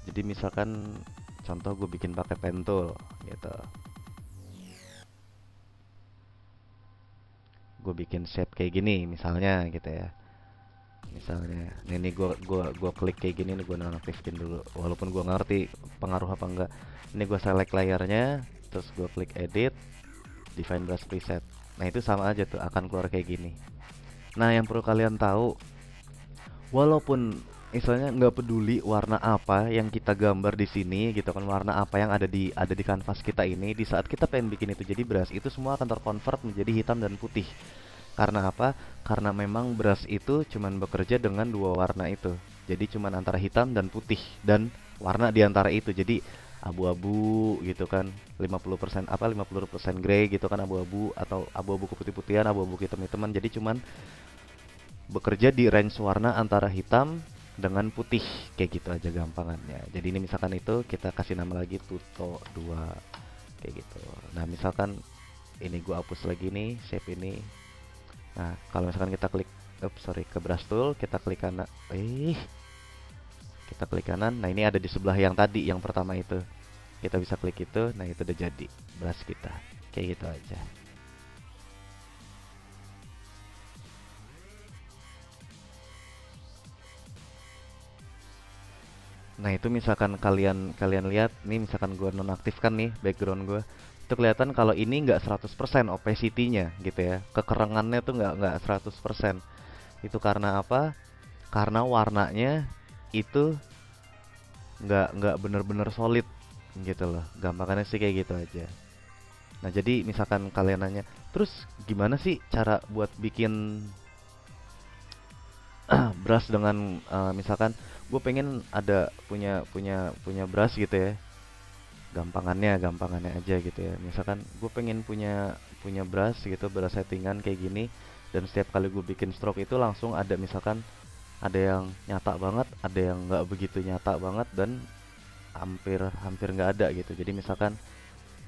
Jadi misalkan contoh gue bikin pakai pen tool gitu, gue bikin shape kayak gini misalnya gitu ya. Misalnya ini gue klik kayak gini nih, gue nonaktifin dulu walaupun gue ngerti pengaruh apa enggak. Ini gue select layernya, terus gue klik edit, define brush preset. Nah itu sama aja tuh, akan keluar kayak gini. Nah yang perlu kalian tahu, walaupun istilahnya nggak peduli warna apa yang kita gambar di sini gitu kan, warna apa yang ada di kanvas kita ini, di saat kita pengen bikin itu jadi brush, itu semua akan terkonvert menjadi hitam dan putih. Karena apa? Karena memang brush itu cuman bekerja dengan dua warna itu. Jadi cuman antara hitam dan putih, dan warna di antara itu. Jadi abu-abu gitu kan, 50% apa, 50% grey gitu kan, abu-abu, atau abu-abu keputih-putihan, abu-abu hitam-hitaman. Jadi cuman bekerja di range warna antara hitam dengan putih, kayak gitu aja gampangannya. Jadi ini misalkan itu kita kasih nama lagi tuto 2 kayak gitu. Nah misalkan ini gua hapus lagi nih shape ini. Nah kalau misalkan kita klik, sorry, ke brush tool, kita klik kanan, kita klik kanan. Nah ini ada di sebelah yang tadi, yang pertama itu, kita bisa klik itu. Nah itu udah jadi brush kita, kayak gitu aja. Nah itu misalkan kalian lihat nih, misalkan gua nonaktifkan nih background gua, itu kelihatan kalau ini nggak 100% opacity-nya gitu ya, kekerangannya tuh nggak 100%. Itu karena apa? Karena warnanya itu nggak bener-bener solid gitu loh. Gampangannya sih kayak gitu aja. Nah jadi misalkan kalian nanya, terus gimana sih cara buat bikin brush dengan misalkan gue pengen ada punya brush gitu ya, gampangannya aja gitu ya. Misalkan gue pengen punya brush gitu, brush settingan kayak gini, dan setiap kali gue bikin stroke itu langsung ada, misalkan ada yang nyata banget, ada yang nggak begitu nyata banget, dan hampir hampir nggak ada gitu. Jadi misalkan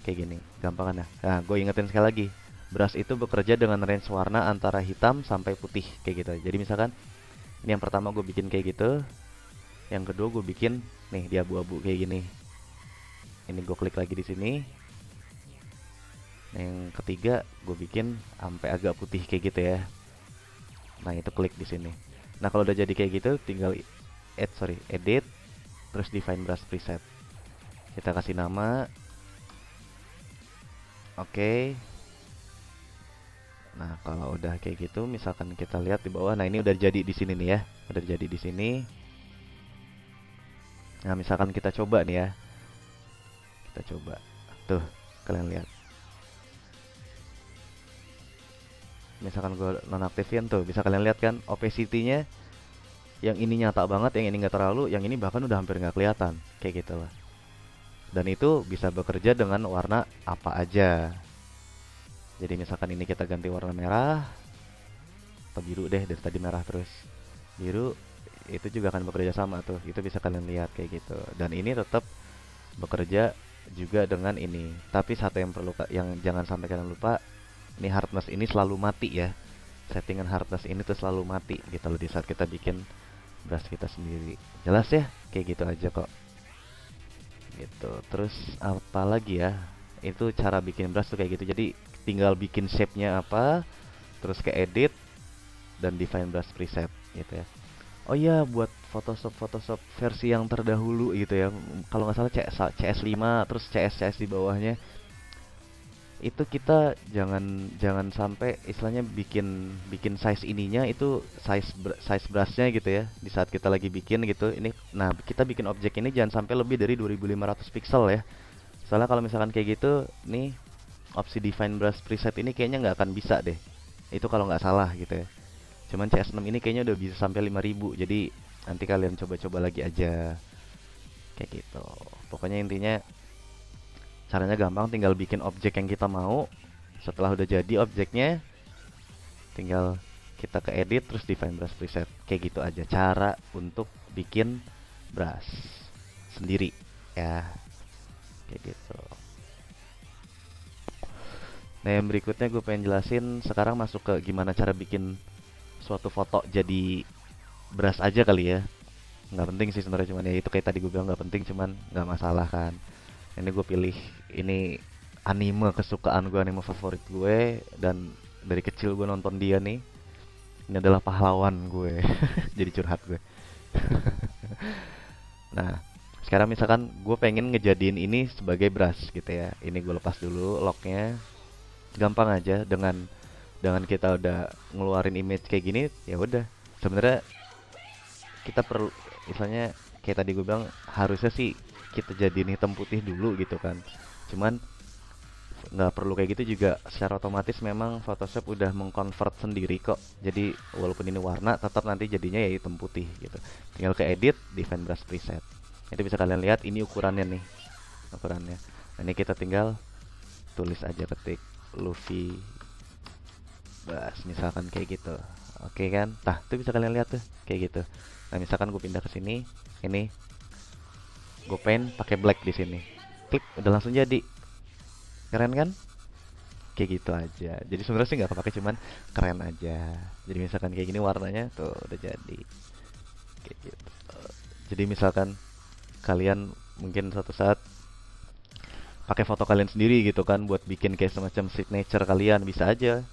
kayak gini gampangannya. Nah gue ingetin sekali lagi, brush itu bekerja dengan range warna antara hitam sampai putih kayak gitu. Jadi misalkan ini yang pertama gue bikin kayak gitu, yang kedua gue bikin nih di abu-abu kayak gini. Ini gue klik lagi di sini. Yang ketiga gue bikin sampai agak putih kayak gitu ya. Nah itu klik di sini. Nah kalau udah jadi kayak gitu, tinggal edit, terus define brush preset. Kita kasih nama. Oke. Nah kalau udah kayak gitu, misalkan kita lihat di bawah. Nah ini udah jadi di sini nih ya, udah jadi di sini. Nah misalkan kita coba nih ya, kita coba. Tuh kalian lihat. Misalkan gue nonaktifin tuh, bisa kalian lihat kan opacity-nya, yang ini nyata banget, yang ini nggak terlalu, yang ini bahkan udah hampir nggak kelihatan, kayak gitu lah. Dan itu bisa bekerja dengan warna apa aja. Jadi misalkan ini kita ganti warna merah atau biru deh, dari tadi merah terus biru, itu juga akan bekerja sama tuh. Itu bisa kalian lihat kayak gitu. Dan ini tetap bekerja juga dengan ini. Tapi satu yang perlu, yang jangan sampai kalian lupa, ini hardness ini selalu mati ya. Settingan hardness ini tuh selalu mati gitu loh di saat kita bikin brush kita sendiri. Jelas ya? Kayak gitu aja kok. Gitu. Terus apa lagi ya? Itu cara bikin brush tuh kayak gitu. Jadi tinggal bikin shape-nya apa, terus ke edit dan define brush preset gitu ya. Oh iya, buat Photoshop versi yang terdahulu gitu ya. Kalau nggak salah CS5 terus CS di bawahnya. Itu kita jangan sampai istilahnya bikin size ininya itu size brushnya gitu ya, di saat kita lagi bikin gitu ini. Nah kita bikin objek ini jangan sampai lebih dari 2500 pixel ya, soalnya kalau misalkan kayak gitu nih, opsi define brush preset ini kayaknya nggak akan bisa deh, itu kalau nggak salah gitu ya. Cuman CS6 ini kayaknya udah bisa sampai 5000, jadi nanti kalian coba-coba lagi aja kayak gitu. Pokoknya intinya caranya gampang, tinggal bikin objek yang kita mau. Setelah udah jadi objeknya, tinggal kita ke edit terus define brush preset. Kayak gitu aja cara untuk bikin brush sendiri ya. Kayak gitu. Nah yang berikutnya gue pengen jelasin sekarang, masuk ke gimana cara bikin suatu foto jadi brush aja kali ya. Nggak penting sih sebenarnya, cuman ya itu kayak tadi gue bilang nggak penting, cuman nggak masalah kan. Ini gue pilih, ini anime kesukaan gue, anime favorit gue, dan dari kecil gue nonton dia nih. Ini adalah pahlawan gue. Jadi curhat gue. Nah sekarang misalkan gue pengen ngejadiin ini sebagai brush gitu ya. Ini gue lepas dulu locknya. Gampang aja, dengan kita udah ngeluarin image kayak gini, ya udah. Sebenarnya kita perlu, misalnya kayak tadi gue bilang, harusnya sih kita jadiin hitam putih dulu gitu kan. Cuman nggak perlu kayak gitu juga, secara otomatis memang Photoshop udah mengconvert sendiri kok. Jadi walaupun ini warna, tetap nanti jadinya ya hitam putih gitu. Tinggal ke edit, define brush preset. Itu bisa kalian lihat, ini ukurannya nih, ukurannya. Nah, ini kita tinggal tulis aja, ketik Luffy Bas, misalkan kayak gitu. Oke kan? Nah, itu bisa kalian lihat tuh, kayak gitu. Nah, misalkan gue pindah ke sini, ini gue pengen pakai black di sini. Klik, udah langsung jadi. Keren kan? Kayak gitu aja. Jadi sebenarnya sih nggak kepake, cuman keren aja. Jadi misalkan kayak gini warnanya tuh udah jadi. Kayak gitu. Jadi misalkan kalian mungkin suatu saat pakai foto kalian sendiri gitu kan buat bikin kayak semacam signature kalian, bisa aja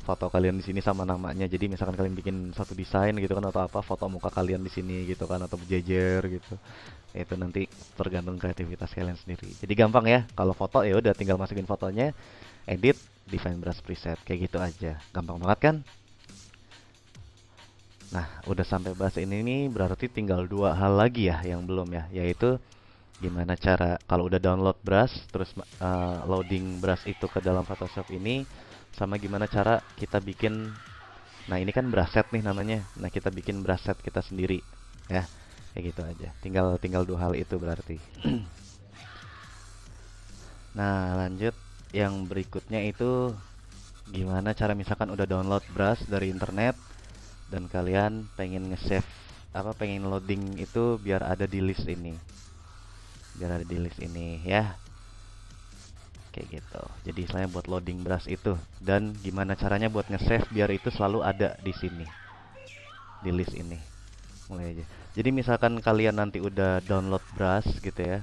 foto kalian di sini sama namanya. Jadi misalkan kalian bikin satu desain gitu kan atau apa, foto muka kalian di sini gitu kan atau berjejer gitu. Itu nanti tergantung kreativitas kalian sendiri. Jadi gampang ya. Kalau foto ya udah tinggal masukin fotonya, edit, define brush preset kayak gitu aja. Gampang banget kan? Nah, udah sampai bahas ini nih berarti tinggal dua hal lagi ya yang belum ya, yaitu gimana cara kalau udah download brush terus loading brush itu ke dalam Photoshop ini, sama gimana cara kita bikin. Nah, ini kan brush set nih namanya. Nah, kita bikin brush set kita sendiri ya. Kayak gitu aja. Tinggal tinggal dua hal itu berarti. Nah, lanjut yang berikutnya itu gimana cara misalkan udah download brush dari internet dan kalian pengen nge-save apa pengen loading itu biar ada di list ini. Biar ada di list ini ya. Kayak gitu. Jadi istilahnya buat loading brush itu, dan gimana caranya buat nge-save biar itu selalu ada di sini, di list ini. Mulai aja. Jadi misalkan kalian nanti udah download brush gitu ya.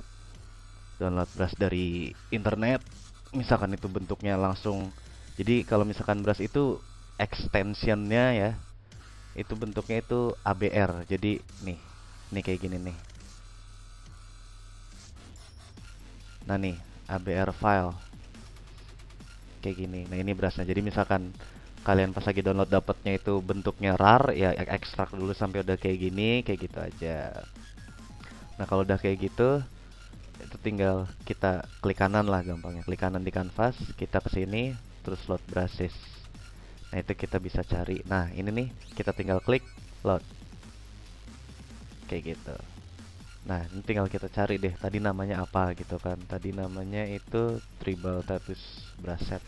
Download brush dari internet, misalkan itu bentuknya langsung. Jadi kalau misalkan brush itu extensionnya ya, itu bentuknya itu ABR. Jadi nih kayak gini nih. Nah nih, ABR file kayak gini. Nah ini brushnya. Jadi misalkan kalian pas lagi download dapatnya itu bentuknya rar, ya ekstrak dulu sampai udah kayak gini, kayak gitu aja. Nah kalau udah kayak gitu, itu tinggal kita klik kanan lah gampangnya. Klik kanan di canvas, kita ke sini, terus load brushes. Nah itu kita bisa cari. Nah ini nih, kita tinggal klik load, kayak gitu. Nah ini tinggal kita cari deh, tadi namanya apa gitu kan. Tadi namanya itu tribal tattoos brush set.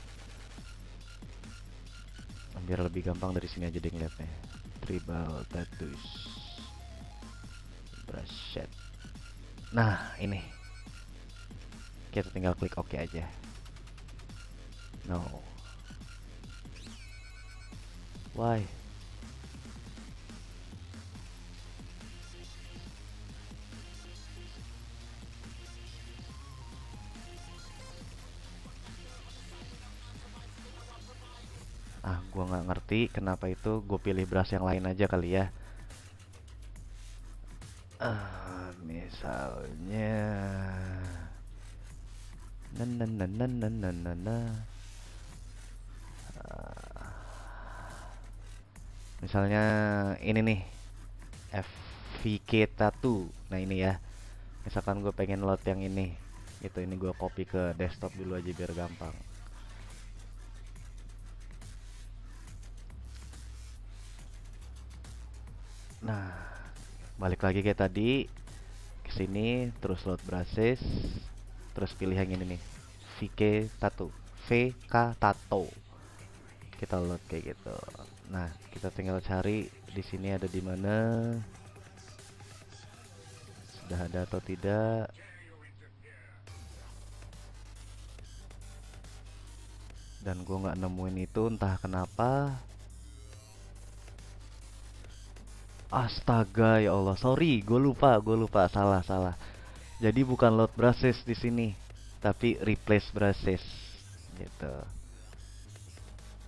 Biar lebih gampang dari sini aja deh ngeliatnya. Tribal tattoos brush set. Nah ini kita tinggal klik OK aja. No. Why? Gua nggak ngerti kenapa itu. Gue pilih brush yang lain aja kali ya. Misalnya, misalnya ini nih, FVK Tattoo. Nah ini ya. Misalkan gue pengen load yang ini, gitu. Ini gue copy ke desktop dulu aja biar gampang. Nah, balik lagi kayak tadi ke sini, terus load brushes, terus pilih yang ini nih, VK Tattoo, VK Tattoo. Kita load kayak gitu. Nah, kita tinggal cari di sini ada di mana, sudah ada atau tidak. Dan gue nggak nemuin itu, entah kenapa. Astaga, ya Allah, sorry, gue lupa, salah. Jadi bukan load brushes di sini, tapi replace brushes, gitu.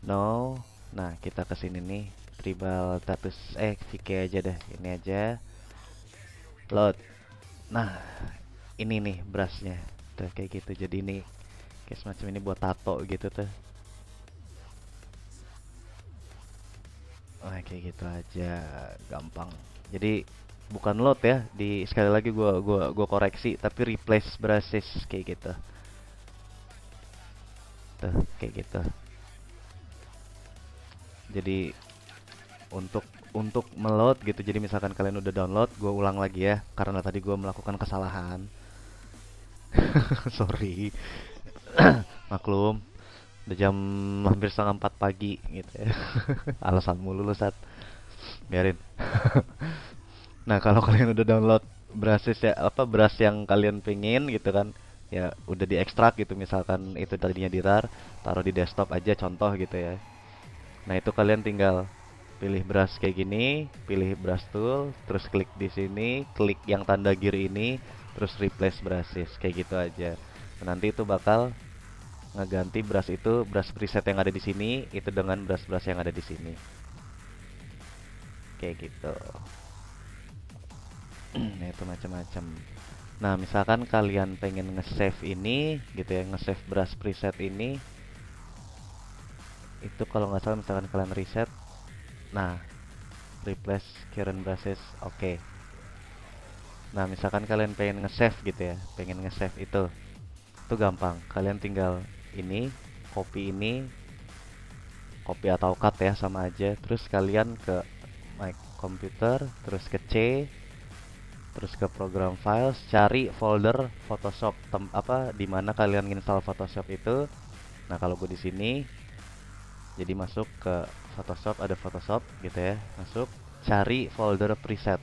No, nah kita kesini nih, tribal status, VK aja deh, ini aja, load. Nah, ini nih brushnya, tuh kayak gitu. Jadi ini kayak semacam ini buat tato gitu tuh. Kayak gitu aja, gampang. Jadi bukan load ya, di sekali lagi gua koreksi, tapi replace brushes kayak gitu. Tuh, kayak gitu. Jadi untuk meload gitu. Jadi misalkan kalian udah download, gue ulang lagi ya, karena tadi gue melakukan kesalahan. Sorry, maklum. Udah jam hampir setengah 4 pagi gitu ya. Alasan mulu lu Sat. Biarin. Nah, kalau kalian udah download brushes ya apa brush yang kalian pengen gitu kan, ya udah diekstrak gitu, misalkan itu tadinya di RAR, taruh di desktop aja contoh gitu ya. Nah, itu kalian tinggal pilih brush kayak gini, pilih brush tool, terus klik di sini, klik yang tanda gear ini, terus replace brushes kayak gitu aja. Nah, nanti itu bakal ngeganti brush itu, brush preset yang ada di sini itu dengan brush-brush yang ada di sini. Kayak gitu. Nah, itu macam-macam. Nah, misalkan kalian pengen nge-save ini gitu ya, nge-save brush preset ini, itu kalau nggak salah misalkan kalian reset, nah, replace current brushes, oke. Nah, misalkan kalian pengen nge-save gitu ya, pengen nge-save itu gampang. Kalian tinggal ini, copy copy atau cut ya sama aja. Terus kalian ke My Computer, terus ke C, terus ke program files, cari folder Photoshop di mana kalian install Photoshop itu. Nah, kalau gue di sini, jadi masuk ke Photoshop, ada Photoshop gitu ya, masuk, cari folder preset,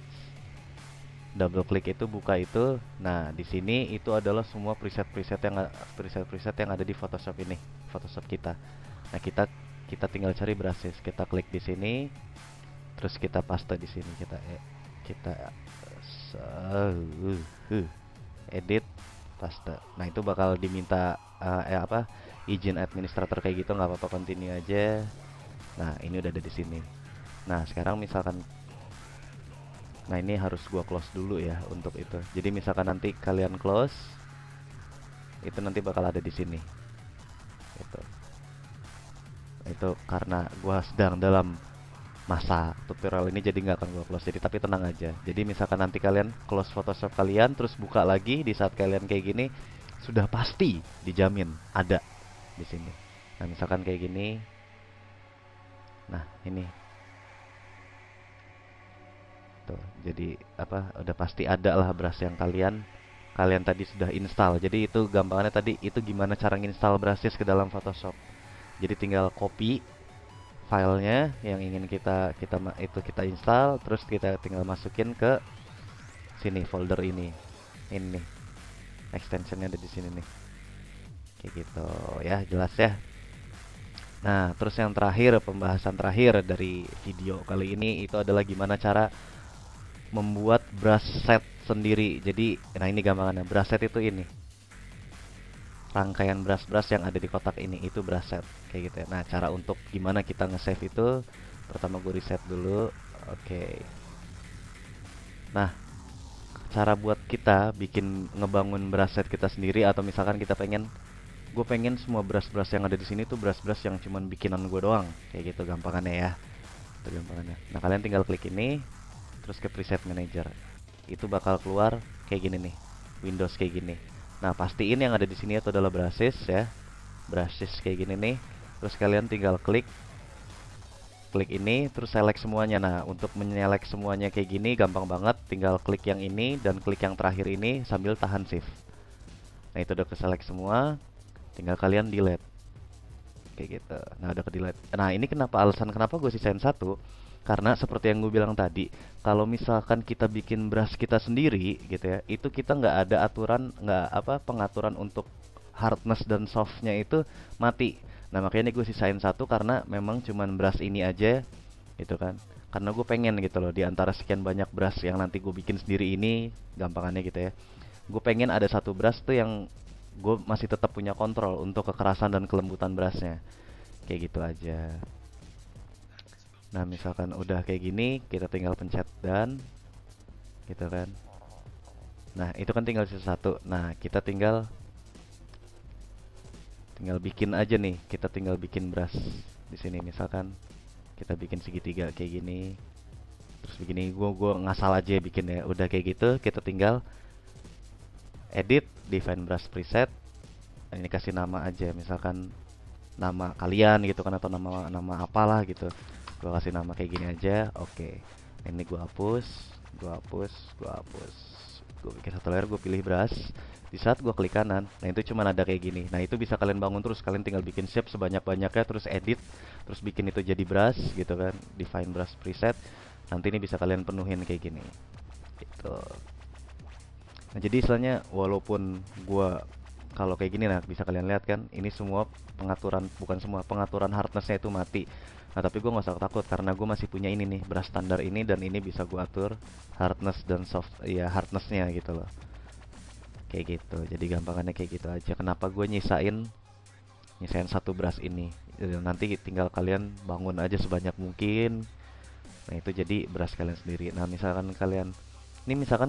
double klik itu, buka itu. Nah, di sini itu adalah semua preset-preset yang ada di Photoshop ini, Photoshop kita. Nah, kita tinggal cari brushes, kita klik di sini, terus kita paste di sini, kita edit, paste. Nah, itu bakal diminta izin administrator kayak gitu, nggak apa-apa, continue aja. Nah, ini udah ada di sini. Nah, sekarang misalkan, nah ini harus gua close dulu ya untuk itu. Jadi misalkan nanti kalian close, itu nanti bakal ada di sini. Itu. Itu karena gua sedang dalam masa tutorial ini, jadi nggak akan gua close. Jadi tapi tenang aja. Jadi misalkan nanti kalian close Photoshop kalian, terus buka lagi di saat kalian kayak gini, sudah pasti dijamin ada di sini. Nah, misalkan kayak gini. Nah, ini tuh. Jadi udah pasti ada lah brush yang kalian tadi sudah install. Jadi itu gampangannya tadi itu gimana cara nginstal brushes ke dalam Photoshop. Jadi tinggal copy filenya yang ingin kita install, terus kita tinggal masukin ke sini, folder ini. Ini nih, extensionnya ada di sini nih. Kayak gitu ya, jelas ya. Nah, terus yang terakhir, pembahasan terakhir dari video kali ini itu adalah gimana cara membuat brush set sendiri. Jadi, nah ini gampangannya, brush set itu ini. Rangkaian brush-brush yang ada di kotak ini itu brush set kayak gitu ya. Nah, cara untuk gimana kita nge-save itu, pertama gue reset dulu. Oke. Nah, cara buat kita bikin ngebangun brush set kita sendiri, atau misalkan gue pengen semua brush-brush yang ada di sini tuh brush-brush yang cuman bikinan gue doang, kayak gitu gampangannya ya. Itu gampangannya. Nah, kalian tinggal klik ini, terus ke preset manager. Itu bakal keluar kayak gini nih, Windows kayak gini. Nah, pastiin yang ada di sini itu adalah brushes ya, brushes kayak gini nih. Terus kalian tinggal klik ini, terus select semuanya. Nah, untuk menyelect semuanya kayak gini gampang banget, tinggal klik yang ini dan klik yang terakhir ini sambil tahan shift. Nah, itu udah ke select semua, tinggal kalian delete kayak gitu. Nah, udah ke delete. Nah, ini alasan kenapa gue sisain satu, karena seperti yang gue bilang tadi, kalau misalkan kita bikin brush kita sendiri gitu ya, itu kita nggak ada pengaturan untuk hardness dan softnya itu mati. Nah, makanya gue sisain satu karena memang cuman brush ini aja gitu kan. Karena gue pengen gitu loh, di antara sekian banyak brush yang nanti gue bikin sendiri ini, gampangannya gitu ya, gue pengen ada satu brush tuh yang gue masih tetap punya kontrol untuk kekerasan dan kelembutan brushnya. Kayak gitu aja. Nah, misalkan udah kayak gini, kita tinggal pencet dan gitu kan. Nah, itu kan tinggal sisa satu. Nah, kita tinggal bikin aja nih. Kita tinggal bikin brush di sini. Misalkan kita bikin segitiga kayak gini. Terus begini, gua ngasal aja bikin ya. Udah kayak gitu, kita tinggal edit, define brush preset. Ini kasih nama aja, misalkan nama kalian gitu kan, atau nama apalah gitu. Gua kasih nama kayak gini aja. Oke. Ini gua hapus, gua hapus, gua hapus. gue bikin satu layer, gue pilih brush. Di saat gue klik kanan, nah itu cuma ada kayak gini. Nah itu bisa kalian bangun terus, kalian tinggal bikin shape sebanyak-banyaknya, terus edit, terus bikin itu jadi brush gitu kan. Define brush preset. Nanti ini bisa kalian penuhin kayak gini. Gitu. Nah jadi istilahnya walaupun gue kalau kayak gini, nah bisa kalian lihat kan, ini semua pengaturan, bukan semua, pengaturan hardnessnya itu mati. Nah tapi gue nggak usah takut karena gue masih punya ini nih, brush standar ini, dan ini bisa gue atur hardness dan soft, ya hardnessnya gitu loh. Kayak gitu, jadi gampangannya kayak gitu aja. Kenapa gue nyisain satu brush ini. Jadi nanti tinggal kalian bangun aja sebanyak mungkin. Nah itu jadi brush kalian sendiri. Nah misalkan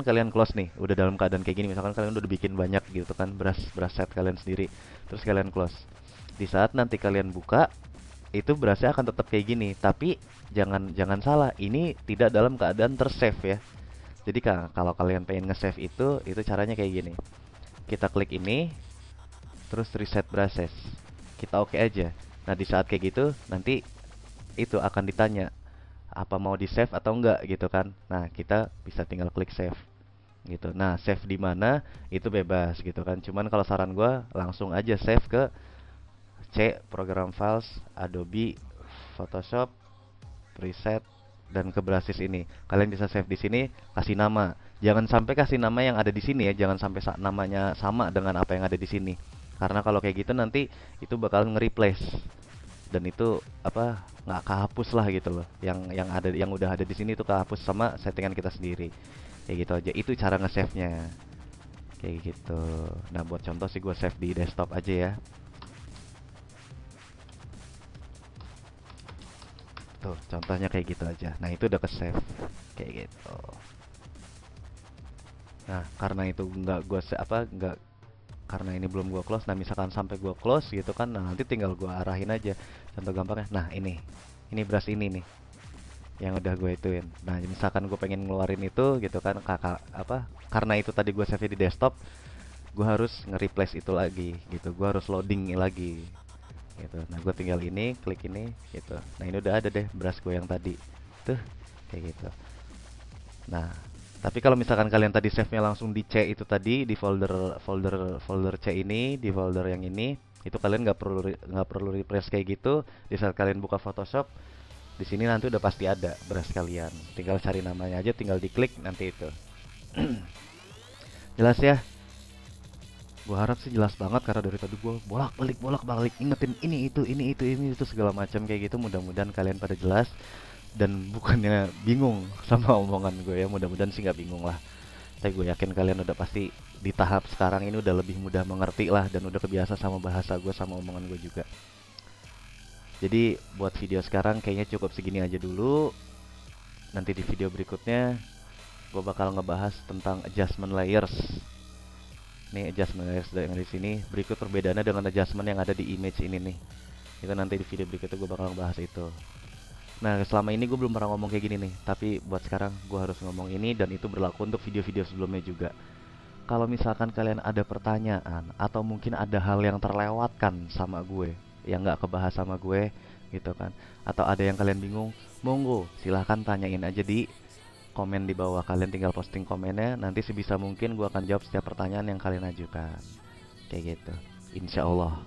kalian close nih, udah dalam keadaan kayak gini, misalkan kalian udah bikin banyak gitu kan, brush brush set kalian sendiri, terus kalian close. Di saat nanti kalian buka, itu brushnya akan tetap kayak gini, tapi jangan salah, ini tidak dalam keadaan tersave ya. Jadi kalau kalian pengen nge-save itu caranya kayak gini. Kita klik ini, terus reset brushes. Kita oke aja. Nah di saat kayak gitu, nanti itu akan ditanya apa mau di save atau enggak gitu kan. Nah kita bisa tinggal klik save gitu. Nah save di mana itu bebas gitu kan. Cuman kalau saran gue langsung aja save ke C program files Adobe Photoshop preset dan ke brushes ini. Kalian bisa save di sini, kasih nama. Jangan sampai kasih nama yang ada di sini ya. Jangan sampai namanya sama dengan apa yang ada di sini. Karena kalau kayak gitu nanti itu bakal nge-replace, dan itu apa, nggak kehapus lah gitu loh. Yang udah ada di sini itu kehapus sama settingan kita sendiri. Kayak gitu aja. Itu cara nge-save-nya. Kayak gitu. Nah, buat contoh sih gue save di desktop aja ya. Tuh, contohnya kayak gitu aja. Nah, itu udah ke-save. Kayak gitu. Nah, karena itu nggak karena ini belum gua close. Nah misalkan sampai gua close gitu kan, nah nanti tinggal gua arahin aja. Contoh gampangnya, nah ini brush ini nih yang udah gue ituin. Nah misalkan gue pengen ngeluarin itu gitu kan, karena itu tadi gue save di desktop, gue harus nge-replace itu lagi gitu, gue harus loading lagi gitu. Nah gue tinggal ini, klik ini gitu. Nah ini udah ada deh brush gue yang tadi tuh, kayak gitu. Nah tapi kalau misalkan kalian tadi save-nya langsung di C itu tadi, di folder C ini, di folder yang ini, itu kalian nggak perlu refresh kayak gitu. Di saat kalian buka Photoshop, di sini nanti udah pasti ada brush kalian. Tinggal cari namanya aja, tinggal diklik nanti itu. Jelas ya? Gua harap sih jelas banget karena dari tadi gua bolak-balik ingetin ini itu segala macam kayak gitu. Mudah-mudahan kalian pada jelas dan bukannya bingung sama omongan gue ya. Mudah-mudahan sih nggak bingung lah. Tapi gue yakin kalian udah pasti di tahap sekarang ini udah lebih mudah mengerti lah, dan udah kebiasa sama bahasa gue sama omongan gue juga. Jadi buat video sekarang kayaknya cukup segini aja dulu. Nanti di video berikutnya gue bakal ngebahas tentang adjustment layers. Nih adjustment layers yang di sini. Berikut perbedaannya dengan adjustment yang ada di image ini nih. Itu nanti di video berikutnya gue bakal ngebahas itu. Nah selama ini gue belum pernah ngomong kayak gini nih, tapi buat sekarang gue harus ngomong ini, dan itu berlaku untuk video-video sebelumnya juga. Kalau misalkan kalian ada pertanyaan atau mungkin ada hal yang terlewatkan sama gue, yang nggak kebahas sama gue gitu kan, atau ada yang kalian bingung, monggo silahkan tanyain aja di komen di bawah. Kalian tinggal posting komennya, nanti sebisa mungkin gue akan jawab setiap pertanyaan yang kalian ajukan. Kayak gitu, insya Allah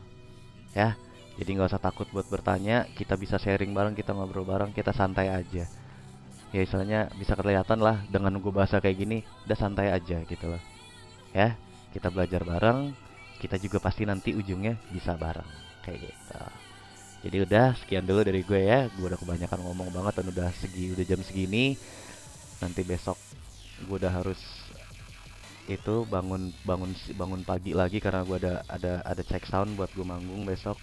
ya. Jadi nggak usah takut buat bertanya, kita bisa sharing bareng, kita ngobrol bareng, kita santai aja. Ya istilahnya bisa kelihatan lah dengan gue bahasa kayak gini, udah santai aja gitu loh. Ya, kita belajar bareng, kita juga pasti nanti ujungnya bisa bareng. Kayak gitu. Jadi udah sekian dulu dari gue ya. Gue udah kebanyakan ngomong banget dan udah jam segini. Nanti besok gue udah harus itu bangun pagi lagi karena gue ada check sound buat gue manggung besok.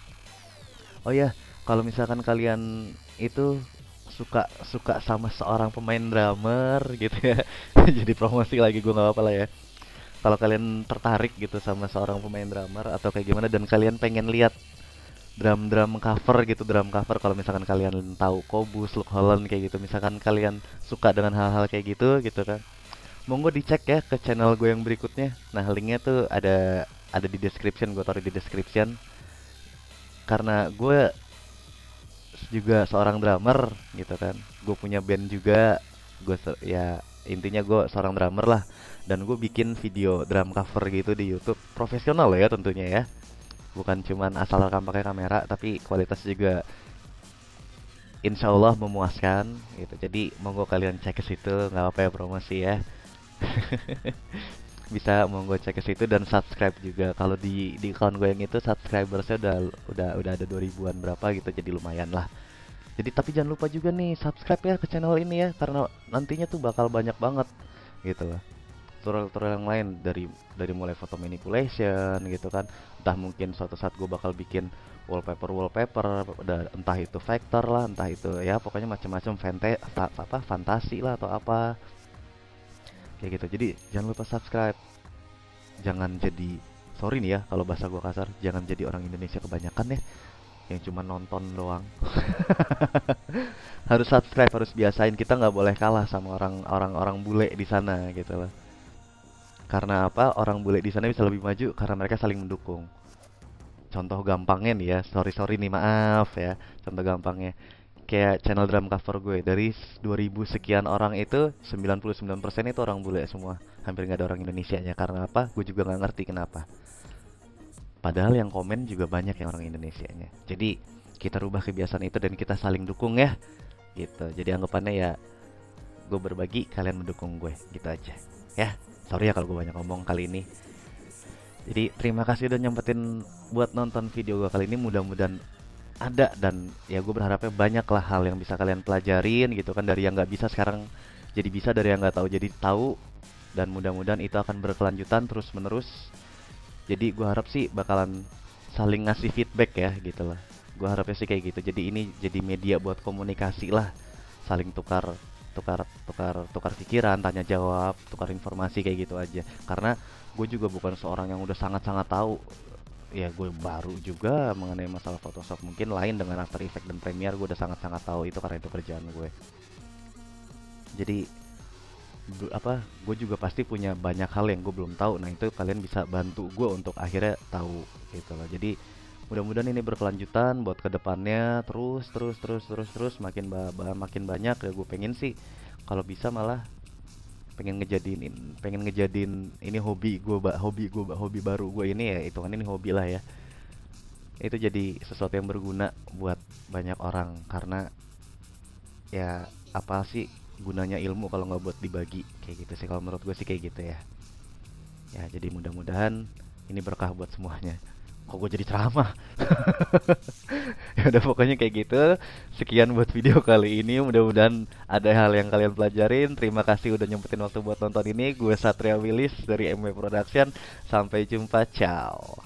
Oh ya, kalau misalkan kalian itu suka sama seorang pemain drummer gitu ya. Jadi promosi lagi, gue nggak apa-apa lah ya. Kalau kalian tertarik gitu sama seorang pemain drummer atau kayak gimana, dan kalian pengen lihat drum cover gitu, drum cover, kalau misalkan kalian tahu Kobus, Luke Holland kayak gitu, misalkan kalian suka dengan hal-hal kayak gitu kan, monggo dicek ya ke channel gue yang berikutnya. Nah linknya tuh ada di description, gue taruh di description. Karena gue juga seorang drummer gitu kan, gue punya band juga, ya intinya gue seorang drummer lah, dan gue bikin video drum cover gitu di YouTube, profesional ya tentunya ya, bukan cuman asal rekam pakai kamera, tapi kualitas juga insya Allah memuaskan gitu. Jadi monggo kalian cek ke situ, nggak apa-apa ya, promosi ya. Bisa monggo cek ke situ dan subscribe juga. Kalau di account gue yang itu subscribersnya udah ada 2000-an berapa gitu, jadi lumayan lah. Jadi tapi jangan lupa juga nih subscribe ya ke channel ini ya, karena nantinya tuh bakal banyak banget gitu loh. Tutorial-tutorial yang lain, dari mulai foto manipulation gitu kan. Entah mungkin suatu saat gue bakal bikin wallpaper, entah itu vector lah, entah itu ya pokoknya macam-macam fantasi lah atau apa kayak gitu. Jadi jangan lupa subscribe. Jangan jadi, sorry nih ya kalau bahasa gue kasar, jangan jadi orang Indonesia kebanyakan ya yang cuma nonton doang. Harus subscribe, harus biasain, kita nggak boleh kalah sama orang bule di sana gitu loh. Karena apa? Orang bule di sana bisa lebih maju karena mereka saling mendukung. Contoh gampangnya nih ya, sorry nih, maaf ya. Contoh gampangnya, kayak channel drum cover gue, dari 2000 sekian orang itu 99% itu orang bule semua. Hampir nggak ada orang Indonesianya. Karena apa? Gue juga nggak ngerti kenapa. Padahal yang komen juga banyak yang orang Indonesianya. Jadi kita rubah kebiasaan itu dan kita saling dukung ya. Gitu. Jadi anggapannya ya, gue berbagi, kalian mendukung gue. Gitu aja. Ya, sorry ya kalau gue banyak ngomong kali ini. Jadi terima kasih udah nyempetin buat nonton video gue kali ini. Mudah-mudahan ada, dan ya gue berharapnya banyak lah hal yang bisa kalian pelajarin gitu kan, dari yang nggak bisa sekarang jadi bisa, dari yang nggak tahu jadi tahu, dan mudah-mudahan itu akan berkelanjutan terus menerus. Jadi gue harap sih bakalan saling ngasih feedback ya gitu lah. Gue harapnya sih kayak gitu. Jadi ini jadi media buat komunikasi lah, saling tukar tukar tukar pikiran, tanya jawab, tukar informasi kayak gitu aja. Karena gue juga bukan seorang yang udah sangat-sangat tahu. Ya gue baru juga mengenai masalah Photoshop, mungkin lain dengan After Effects dan Premiere. Gue udah sangat-sangat tahu itu karena itu kerjaan gue. Jadi apa, gue juga pasti punya banyak hal yang gue belum tahu. Nah itu kalian bisa bantu gue untuk akhirnya tahu gitu loh. Jadi mudah-mudahan ini berkelanjutan buat kedepannya, terus makin banyak ya. Gue pengen sih kalau bisa malah pengen ngejadiin ini hobi baru gue ini ya, hitungan ini hobi lah ya. Itu jadi sesuatu yang berguna buat banyak orang, karena ya apa sih gunanya ilmu kalau nggak buat dibagi, kayak gitu sih kalau menurut gue sih, kayak gitu ya. Ya jadi mudah-mudahan ini berkah buat semuanya. Kok gue jadi ceramah? Ya udah pokoknya kayak gitu. Sekian buat video kali ini, mudah-mudahan ada hal yang kalian pelajarin. Terima kasih udah nyempetin waktu buat nonton ini. Gue Satria Willis dari MW Production. Sampai jumpa, ciao.